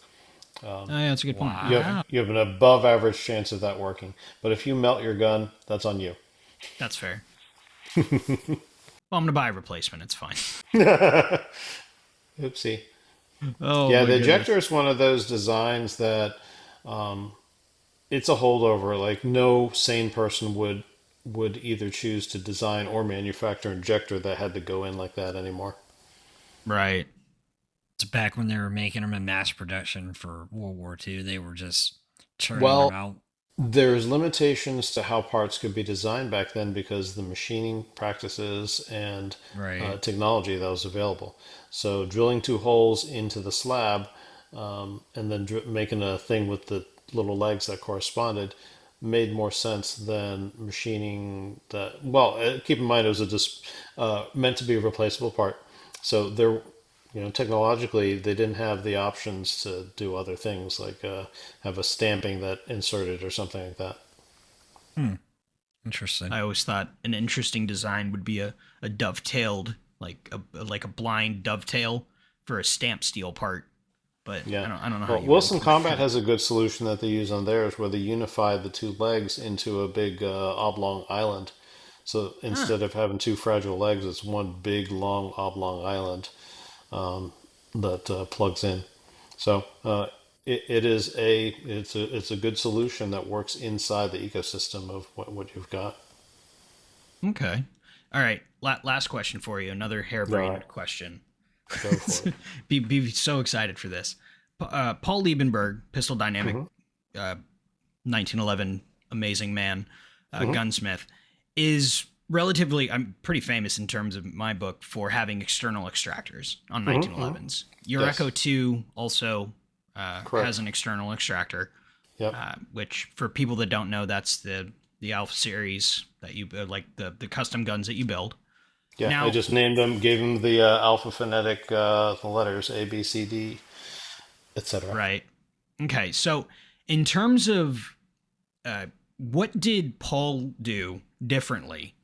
Speaker 1: Oh, yeah, that's a good point.
Speaker 2: Wow.
Speaker 3: you have an above average chance of that working. But if you melt your gun, that's on you.
Speaker 1: That's fair. Well, I'm gonna buy a replacement. It's fine.
Speaker 3: Oopsie.
Speaker 1: Oh
Speaker 3: Yeah,
Speaker 1: my
Speaker 3: the
Speaker 1: goodness.
Speaker 3: ejector is one of those designs that it's a holdover. Like no sane person would either choose to design or manufacture an ejector that had to go in like that anymore.
Speaker 1: Right.
Speaker 2: It's back when they were making them in mass production for World War II. They were just churning them
Speaker 3: Well,
Speaker 2: out.
Speaker 3: there's limitations to how parts could be designed back then because the machining practices and
Speaker 2: Right.
Speaker 3: technology that was available. So drilling two holes into the slab and then making a thing with the little legs that corresponded made more sense than machining that. Well, keep in mind it was meant to be a replaceable part. So there, technologically they didn't have the options to do other things like have a stamping that inserted or something like that.
Speaker 2: Hmm. Interesting.
Speaker 1: I always thought an interesting design would be a dovetailed, like a blind dovetail for a stamp steel part. But
Speaker 3: Yeah.
Speaker 1: I don't know how
Speaker 3: Well,
Speaker 1: you would
Speaker 3: Wilson
Speaker 1: implement
Speaker 3: Combat
Speaker 1: that.
Speaker 3: has a good solution that they use on theirs where they unify the two legs into a big oblong island. So
Speaker 1: Huh.
Speaker 3: instead of having two fragile legs, it's one big long oblong island that plugs in. So it's a good solution that works inside the ecosystem of what you've got.
Speaker 1: Okay. All right. Last question for you. Another
Speaker 3: All right,
Speaker 1: harebrained question.
Speaker 3: go for it.
Speaker 1: Be so excited for this. Paul Liebenberg, Pistol Dynamic,
Speaker 3: Hmm.
Speaker 1: 1911, amazing man,
Speaker 3: Hmm.
Speaker 1: gunsmith, is relatively, I'm pretty famous in terms of my book for having external extractors on
Speaker 3: Hmm. Hmm.
Speaker 1: 1911s. Your
Speaker 3: Yes,
Speaker 1: Echo 2 also has
Speaker 3: correct.
Speaker 1: an external extractor,
Speaker 3: Yep.
Speaker 1: which for people that don't know, that's the Alpha series that you like the custom guns that you build.
Speaker 3: Yeah, I
Speaker 1: Now,
Speaker 3: just named them, gave them the alpha phonetic, the letters A, B, C, D, etc.
Speaker 1: right. Okay. So, in terms of what did Paul do differently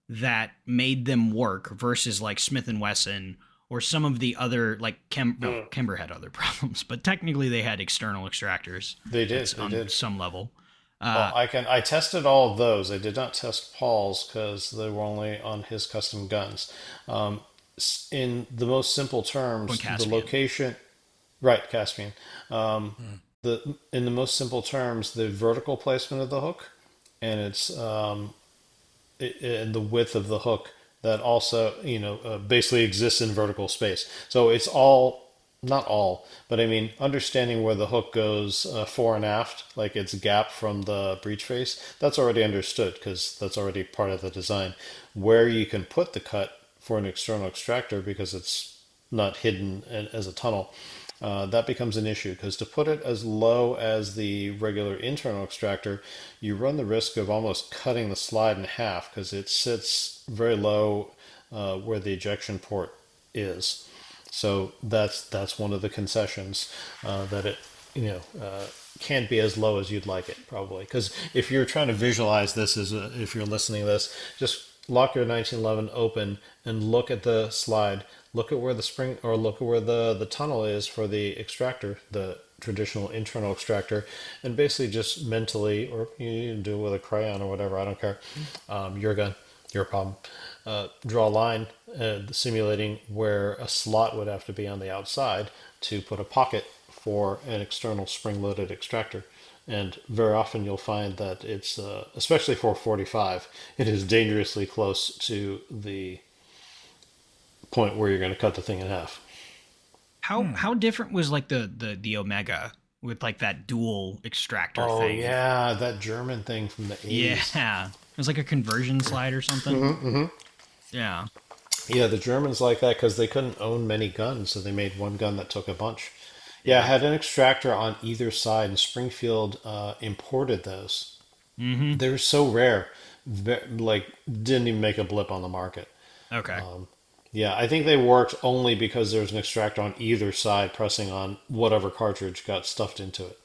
Speaker 1: that made them work versus like Smith and Wesson or some of the other like Kimber had other problems, but technically they had external extractors
Speaker 3: They did.
Speaker 1: at
Speaker 3: They
Speaker 1: on
Speaker 3: did.
Speaker 1: some level.
Speaker 3: Well,
Speaker 1: Uh,
Speaker 3: I tested all of those. I did not test Paul's because they were only on his custom guns. In the most simple
Speaker 1: Point
Speaker 3: terms, the
Speaker 1: Caspian.
Speaker 3: location, right, Caspian.
Speaker 2: Hmm.
Speaker 3: The in the most simple terms, the vertical placement of the hook and its and the width of the hook that also basically exists in vertical space. So it's all not all, but I mean understanding where the hook goes fore and aft, like its gap from the breech face. That's already understood because that's already part of the design. Where you can put the cut for an external extractor because it's not hidden as a tunnel, that becomes an issue because to put it as low as the regular internal extractor, you run the risk of almost cutting the slide in half because it sits very low where the ejection port is. So that's one of the concessions that it you know uh, can't be as low as you'd like it probably because if you're trying to visualize this if you're listening to this, just lock your 1911 open and look at the slide, look at where the spring or look at where the tunnel is for the extractor, the traditional internal extractor, and basically just mentally, or you can do it with a crayon or whatever, I don't care, your gun, your problem, draw a line simulating where a slot would have to be on the outside to put a pocket for an external spring-loaded extractor. And very often you'll find that it's, especially for 45, it is dangerously close to the point where you're going to cut the thing in half.
Speaker 1: How different was like the Omega with like that dual extractor
Speaker 3: Oh
Speaker 1: thing?
Speaker 3: yeah, that German thing from the 80s.
Speaker 1: Yeah, it was like a conversion slide or something. Yeah.
Speaker 3: Yeah, the Germans like that because they couldn't own many guns, so they made one gun that took a bunch. Yeah, it
Speaker 1: Yeah.
Speaker 3: had an extractor on either side, and Springfield imported those.
Speaker 1: Mm-hmm.
Speaker 3: They were so rare, like didn't even make a blip on the market.
Speaker 1: Okay.
Speaker 3: Yeah, I think they worked only because there was an extractor on either side pressing on whatever cartridge got stuffed into it.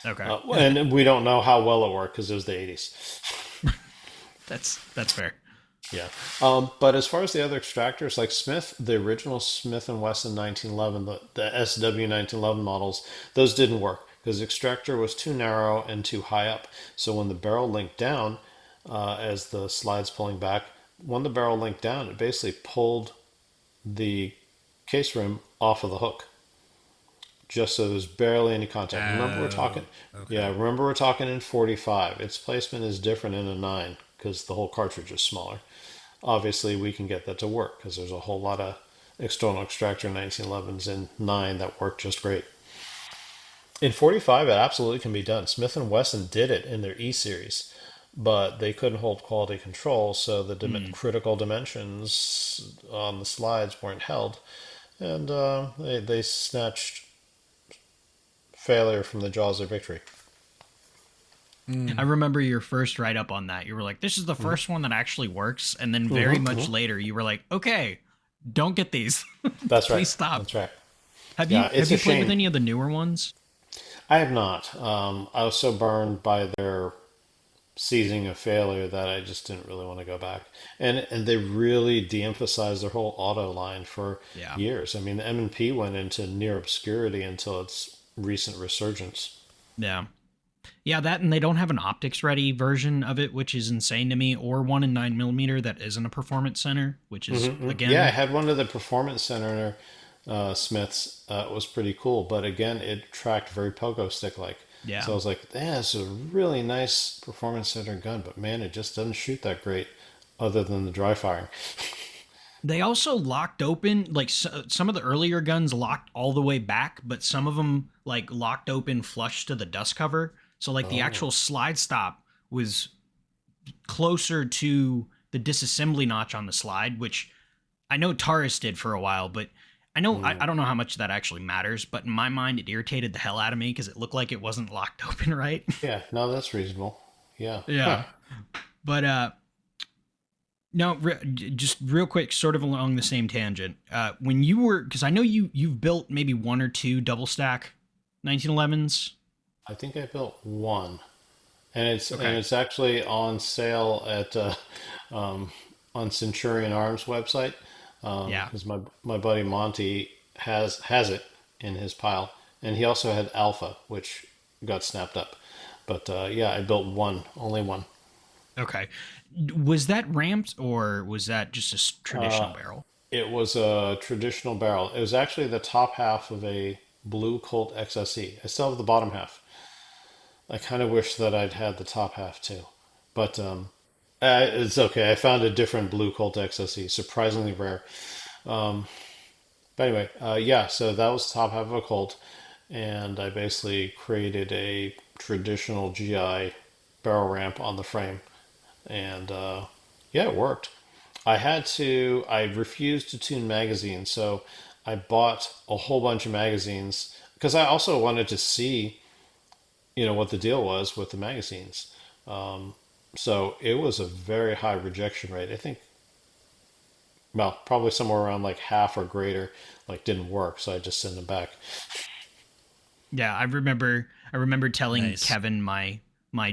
Speaker 1: Okay.
Speaker 3: And we don't know how well it worked because it was the 80s.
Speaker 1: That's fair.
Speaker 3: Yeah. But as far as the other extractors, like Smith, the original Smith and Wesson 1911, the SW 1911 models, those didn't work because the extractor was too narrow and too high up. So when the barrel linked down, as the slide's pulling back, when the barrel linked down, it basically pulled the case rim off of the hook, just so there's barely any contact. Remember we're talking,
Speaker 2: Oh,
Speaker 3: yeah,
Speaker 2: okay.
Speaker 3: remember we're talking in 45. Its placement is different in a 9 because the whole cartridge is smaller. Obviously, we can get that to work because there's a whole lot of external extractor 1911s in 9 that work just great. In 45, it absolutely can be done. Smith and Wesson did it in their E series, but they couldn't hold quality control, so the
Speaker 1: Hmm.
Speaker 3: critical dimensions on the slides weren't held, and they snatched failure from the jaws of victory.
Speaker 1: I
Speaker 2: Mm.
Speaker 1: remember your first write up on that. You were like, "This is the
Speaker 3: Hmm.
Speaker 1: first one that actually works," and then very
Speaker 3: Hmm.
Speaker 1: much
Speaker 3: Hmm.
Speaker 1: later, you were like, "Okay, don't get these.
Speaker 3: That's right.
Speaker 1: Please stop."
Speaker 3: That's right.
Speaker 1: Have you
Speaker 3: Yeah,
Speaker 1: have
Speaker 3: it's a
Speaker 1: you played with
Speaker 3: shame.
Speaker 1: any of the newer ones?
Speaker 3: I have not. I was so burned by their seizing of failure that I just didn't really want to go back. And they really de-emphasized their whole auto line for
Speaker 1: Yeah.
Speaker 3: years. I mean, the M&P went into near obscurity until its recent resurgence.
Speaker 1: Yeah. Yeah, that and they don't have an optics ready version of it, which is insane to me, or one in 9 millimeter that isn't a performance center, which is
Speaker 3: Yeah, I
Speaker 1: again,
Speaker 3: had one of the performance center Smiths was pretty cool. But again, it tracked very pogo stick like.
Speaker 1: Yeah.
Speaker 3: So I was like, yeah, this is a really nice performance center gun, but man, it just doesn't shoot that great other than the dry firing.
Speaker 1: They also locked open, like some of the earlier guns locked all the way back, but some of them like locked open flush to the dust cover. So like the
Speaker 3: Oh.
Speaker 1: actual slide stop was closer to the disassembly notch on the slide, which I know Taurus did for a while, but I don't know how much that actually matters, but in my mind it irritated the hell out of me because it looked like it wasn't locked open right.
Speaker 3: Yeah, no, that's reasonable. Yeah. Huh.
Speaker 1: Yeah. But no, just real quick, sort of along the same tangent. When you were, because I know you've built maybe one or two double stack 1911s.
Speaker 3: I think I built one, and
Speaker 1: Okay.
Speaker 3: it's actually on sale at on Centurion Arms website
Speaker 1: Yeah.
Speaker 3: because my buddy Monty has it in his pile, and he also had Alpha, which got snapped up. But yeah, I built one, only one.
Speaker 1: Okay. Was that ramped or was that just a traditional barrel?
Speaker 3: It was a traditional barrel. It was actually the top half of a blue Colt XSE. I still have the bottom half. I kind of wish that I'd had the top half too, but it's okay. I found a different blue Colt XSE, surprisingly rare. But anyway, yeah. So that was the top half of a Colt, and I basically created a traditional GI barrel ramp on the frame, and yeah, it worked. I refused to tune magazines, so I bought a whole bunch of magazines because I also wanted to see, what the deal was with the magazines. So it was a very high rejection rate. I think, well, probably somewhere around like half or greater, like didn't work. So I just sent them back.
Speaker 1: Yeah, I remember telling
Speaker 2: Nice.
Speaker 1: Kevin my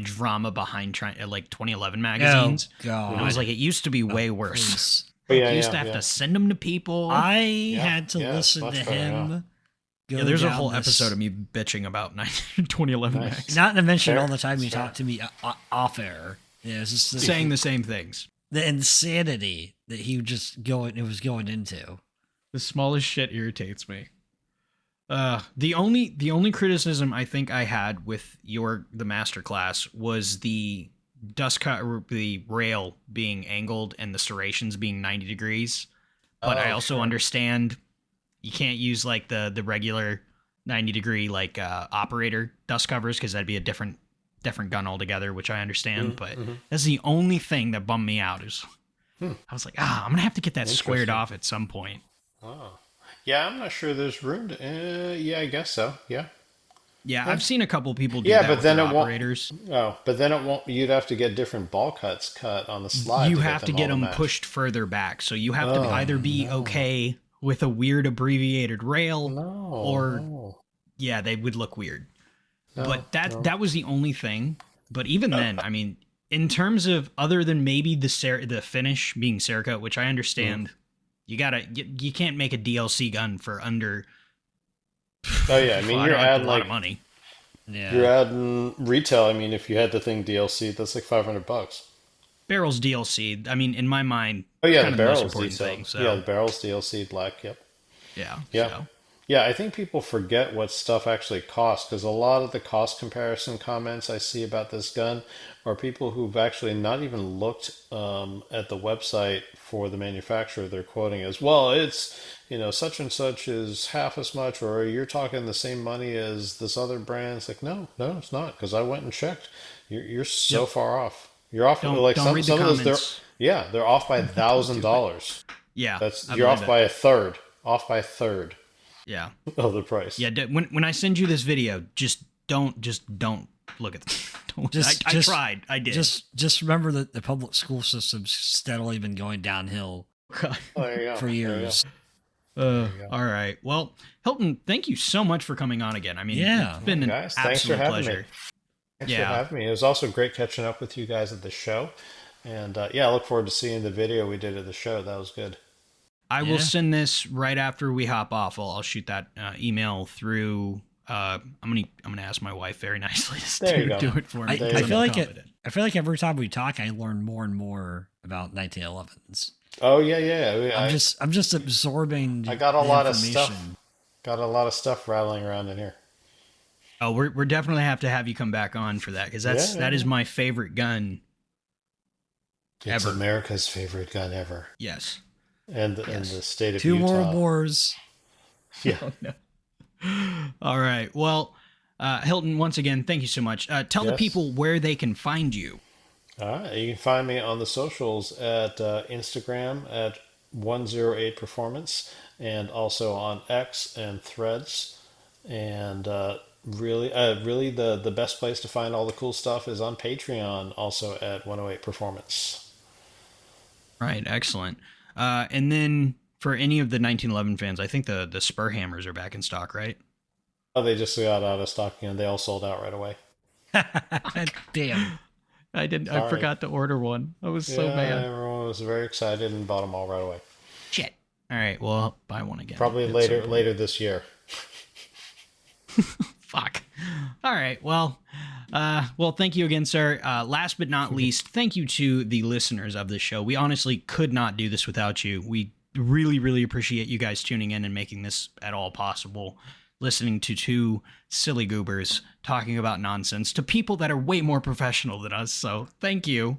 Speaker 1: drama behind trying like 2011
Speaker 2: Oh
Speaker 1: magazines. I was
Speaker 2: God.
Speaker 1: like, it used to be way worse.
Speaker 2: Please.
Speaker 3: But
Speaker 1: I
Speaker 3: yeah,
Speaker 1: used to
Speaker 3: yeah,
Speaker 1: have to
Speaker 3: yeah,
Speaker 1: send them to people.
Speaker 2: I
Speaker 3: yeah,
Speaker 2: had to
Speaker 3: yeah. It's
Speaker 2: listen to
Speaker 3: much better now.
Speaker 2: him go
Speaker 1: Yeah, there's a
Speaker 2: down
Speaker 1: whole
Speaker 2: this.
Speaker 1: episode of me bitching about 2011
Speaker 3: Nice.
Speaker 1: mags,
Speaker 2: Not to mention all
Speaker 3: Fair.
Speaker 2: the time
Speaker 3: That's
Speaker 2: you
Speaker 3: fair.
Speaker 2: talked to me off air. Yeah, it's just
Speaker 1: saying the same things.
Speaker 2: the insanity that he just was going into.
Speaker 1: The smallest shit irritates me. The only criticism I think I had with the masterclass was the dust cut, or the rail being angled and the serrations being 90 degrees. But I
Speaker 3: Oh,
Speaker 1: also
Speaker 3: sure.
Speaker 1: understand you can't use like the regular 90-degree like operator dust covers because that'd be a different gun altogether, which I understand. But
Speaker 3: Mm-hmm.
Speaker 1: that's the only thing that bummed me out is I was like, I'm gonna have to get that squared
Speaker 3: Interesting.
Speaker 1: off at some point.
Speaker 3: Oh, yeah. I'm not sure there's room to. Yeah, I guess so. Yeah.
Speaker 1: Yeah,
Speaker 3: Yeah.
Speaker 1: I've seen a couple people do
Speaker 3: Yeah,
Speaker 1: that
Speaker 3: but
Speaker 1: with
Speaker 3: then
Speaker 1: their
Speaker 3: it won't.
Speaker 1: operators.
Speaker 3: Oh, but then it won't. You'd have to get different ball cuts cut on the slide
Speaker 1: You
Speaker 3: to get
Speaker 1: have to
Speaker 3: them
Speaker 1: get
Speaker 3: all to
Speaker 1: them
Speaker 3: match.
Speaker 1: pushed further back. So you have to
Speaker 3: Oh
Speaker 1: either be
Speaker 3: no,
Speaker 1: okay with a weird abbreviated rail
Speaker 3: no,
Speaker 1: or
Speaker 3: no,
Speaker 1: yeah, they would look weird.
Speaker 3: no,
Speaker 1: But that
Speaker 3: no.
Speaker 1: that was the only thing. But even then, I mean, in terms of other than maybe the finish being Cerakote, which I understand, you can't make a DLC gun for under
Speaker 3: Oh yeah, I mean
Speaker 1: I
Speaker 3: you're
Speaker 1: don't like a
Speaker 3: adding
Speaker 1: lot
Speaker 3: like
Speaker 1: of money.
Speaker 3: you're
Speaker 2: Yeah.
Speaker 3: adding retail. I mean, if you had the thing DLC, that's like $500.
Speaker 1: Barrels DLC. I mean, in my mind,
Speaker 3: Oh yeah,
Speaker 1: kind
Speaker 3: the
Speaker 1: of the most
Speaker 3: barrels
Speaker 1: important
Speaker 3: detailed.
Speaker 1: thing.
Speaker 3: Yeah,
Speaker 1: So
Speaker 3: the barrels DLC black. Yep.
Speaker 1: yeah.
Speaker 3: Yeah.
Speaker 1: So
Speaker 3: Yeah, I think people forget what stuff actually costs because a lot of the cost comparison comments I see about this gun are people who've actually not even looked at the website for the manufacturer they're quoting as, well, it's, such and such is half as much, or you're talking the same money as this other brand. It's like, no, no, it's not because I went and checked. You're so
Speaker 1: yep.
Speaker 3: far off. You're off like
Speaker 1: Don't read the
Speaker 3: some of those,
Speaker 1: comments.
Speaker 3: yeah, they're off by
Speaker 1: Don't do it.
Speaker 3: $1,000.
Speaker 1: Yeah,
Speaker 3: That's
Speaker 1: I
Speaker 3: you're
Speaker 1: believe
Speaker 3: off
Speaker 1: it.
Speaker 3: by a third. Off by a third
Speaker 1: Yeah.
Speaker 3: of the price.
Speaker 1: Yeah, when I send you this video, just don't look at them. I tried. I did.
Speaker 2: Just remember that the public school system's steadily been going downhill
Speaker 3: Oh, there you go.
Speaker 2: for
Speaker 3: There you go.
Speaker 2: years.
Speaker 3: you go.
Speaker 1: all right. Well, Hilton, thank you so much for coming on again. I mean,
Speaker 2: Yeah.
Speaker 1: it's been an
Speaker 3: Guys, thanks for
Speaker 1: absolute
Speaker 3: having
Speaker 1: pleasure.
Speaker 3: me. Thanks for
Speaker 1: Yeah.
Speaker 3: having me. It was also great catching up with you guys at the show. And yeah, I look forward to seeing the video we did at the show. That was good.
Speaker 1: I
Speaker 2: Yeah.
Speaker 1: will send this right after we hop off. I'll shoot that email through. I'm gonna ask my wife very nicely
Speaker 3: There you
Speaker 1: to
Speaker 3: go.
Speaker 1: do it for me.
Speaker 2: I,
Speaker 3: There
Speaker 1: because
Speaker 3: you
Speaker 2: I
Speaker 1: I'm
Speaker 2: feel
Speaker 3: go.
Speaker 2: like
Speaker 1: confident.
Speaker 2: I feel like every time we talk, I learn more and more about 1911s.
Speaker 3: Oh yeah, yeah.
Speaker 2: I'm just absorbing
Speaker 3: I got a
Speaker 2: the
Speaker 3: lot of stuff.
Speaker 2: information.
Speaker 3: Got a lot of stuff rattling around in here.
Speaker 1: Oh, we're definitely have to have you come back on for that because
Speaker 3: Yeah, yeah,
Speaker 1: that is
Speaker 3: yeah.
Speaker 1: my favorite gun
Speaker 3: It's
Speaker 1: ever.
Speaker 3: America's favorite gun ever,
Speaker 1: Yes.
Speaker 3: and in
Speaker 1: Yes.
Speaker 3: the state of
Speaker 2: Two world
Speaker 3: Utah.
Speaker 2: wars.
Speaker 3: Yeah.
Speaker 1: Oh no. All right. Well, Hilton, once again, thank you so much. Tell the
Speaker 3: Yes.
Speaker 1: people where they can find you.
Speaker 3: All right. You can find me on the socials at Instagram at 108 Performance, and also on X and Threads. And really, the best place to find all the cool stuff is on Patreon, also at 108 Performance.
Speaker 1: Right. Excellent. And then for any of the 1911 fans, I think the spur hammers are back in stock, right?
Speaker 3: Oh, they just got out of stock and they all sold out right away.
Speaker 2: Damn.
Speaker 1: I didn't. I
Speaker 3: Sorry.
Speaker 1: forgot to order one. I was so
Speaker 3: Yeah,
Speaker 1: mad.
Speaker 3: everyone was very excited and bought them all right away.
Speaker 1: Shit. All right. Well, I'll buy one again.
Speaker 3: Probably
Speaker 1: at some
Speaker 3: later
Speaker 1: point.
Speaker 3: this year.
Speaker 1: Fuck. All right. Well, thank you again, sir. Last but not least, thank you to the listeners of this show. We honestly could not do this without you. We really, really appreciate you guys tuning in and making this at all possible. Listening to two silly goobers talking about nonsense to people that are way more professional than us. So thank you.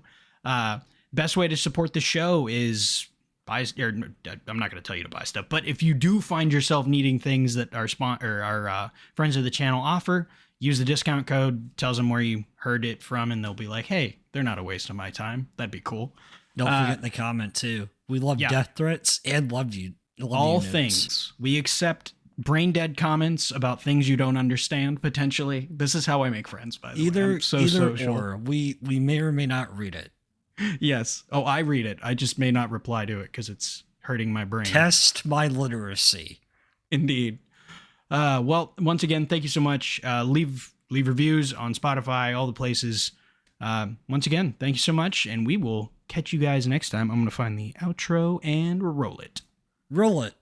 Speaker 1: Best way to support the show is buy. Or, I'm not going to tell you to buy stuff, but if you do find yourself needing things that our friends of the channel offer, use the discount code. Tells them where you heard it from, and they'll be like, "Hey, they're not a waste of my time." That'd be cool.
Speaker 2: Don't forget the comment too. We love
Speaker 1: yeah.
Speaker 2: death threats and love you.
Speaker 1: All things. We accept brain dead comments about things you don't understand. Potentially, this is how I make friends. By the way,
Speaker 2: Either
Speaker 1: I'm so
Speaker 2: either
Speaker 1: social.
Speaker 2: or. We may or may not read it.
Speaker 1: Yes. Oh, I read it. I just may not reply to it because it's hurting my brain.
Speaker 2: Test my literacy.
Speaker 1: Indeed. Well, once again, thank you so much. Leave reviews on Spotify, all the places. Once again, thank you so much, and we will catch you guys next time. I'm going to find the outro and roll it.
Speaker 2: Roll it.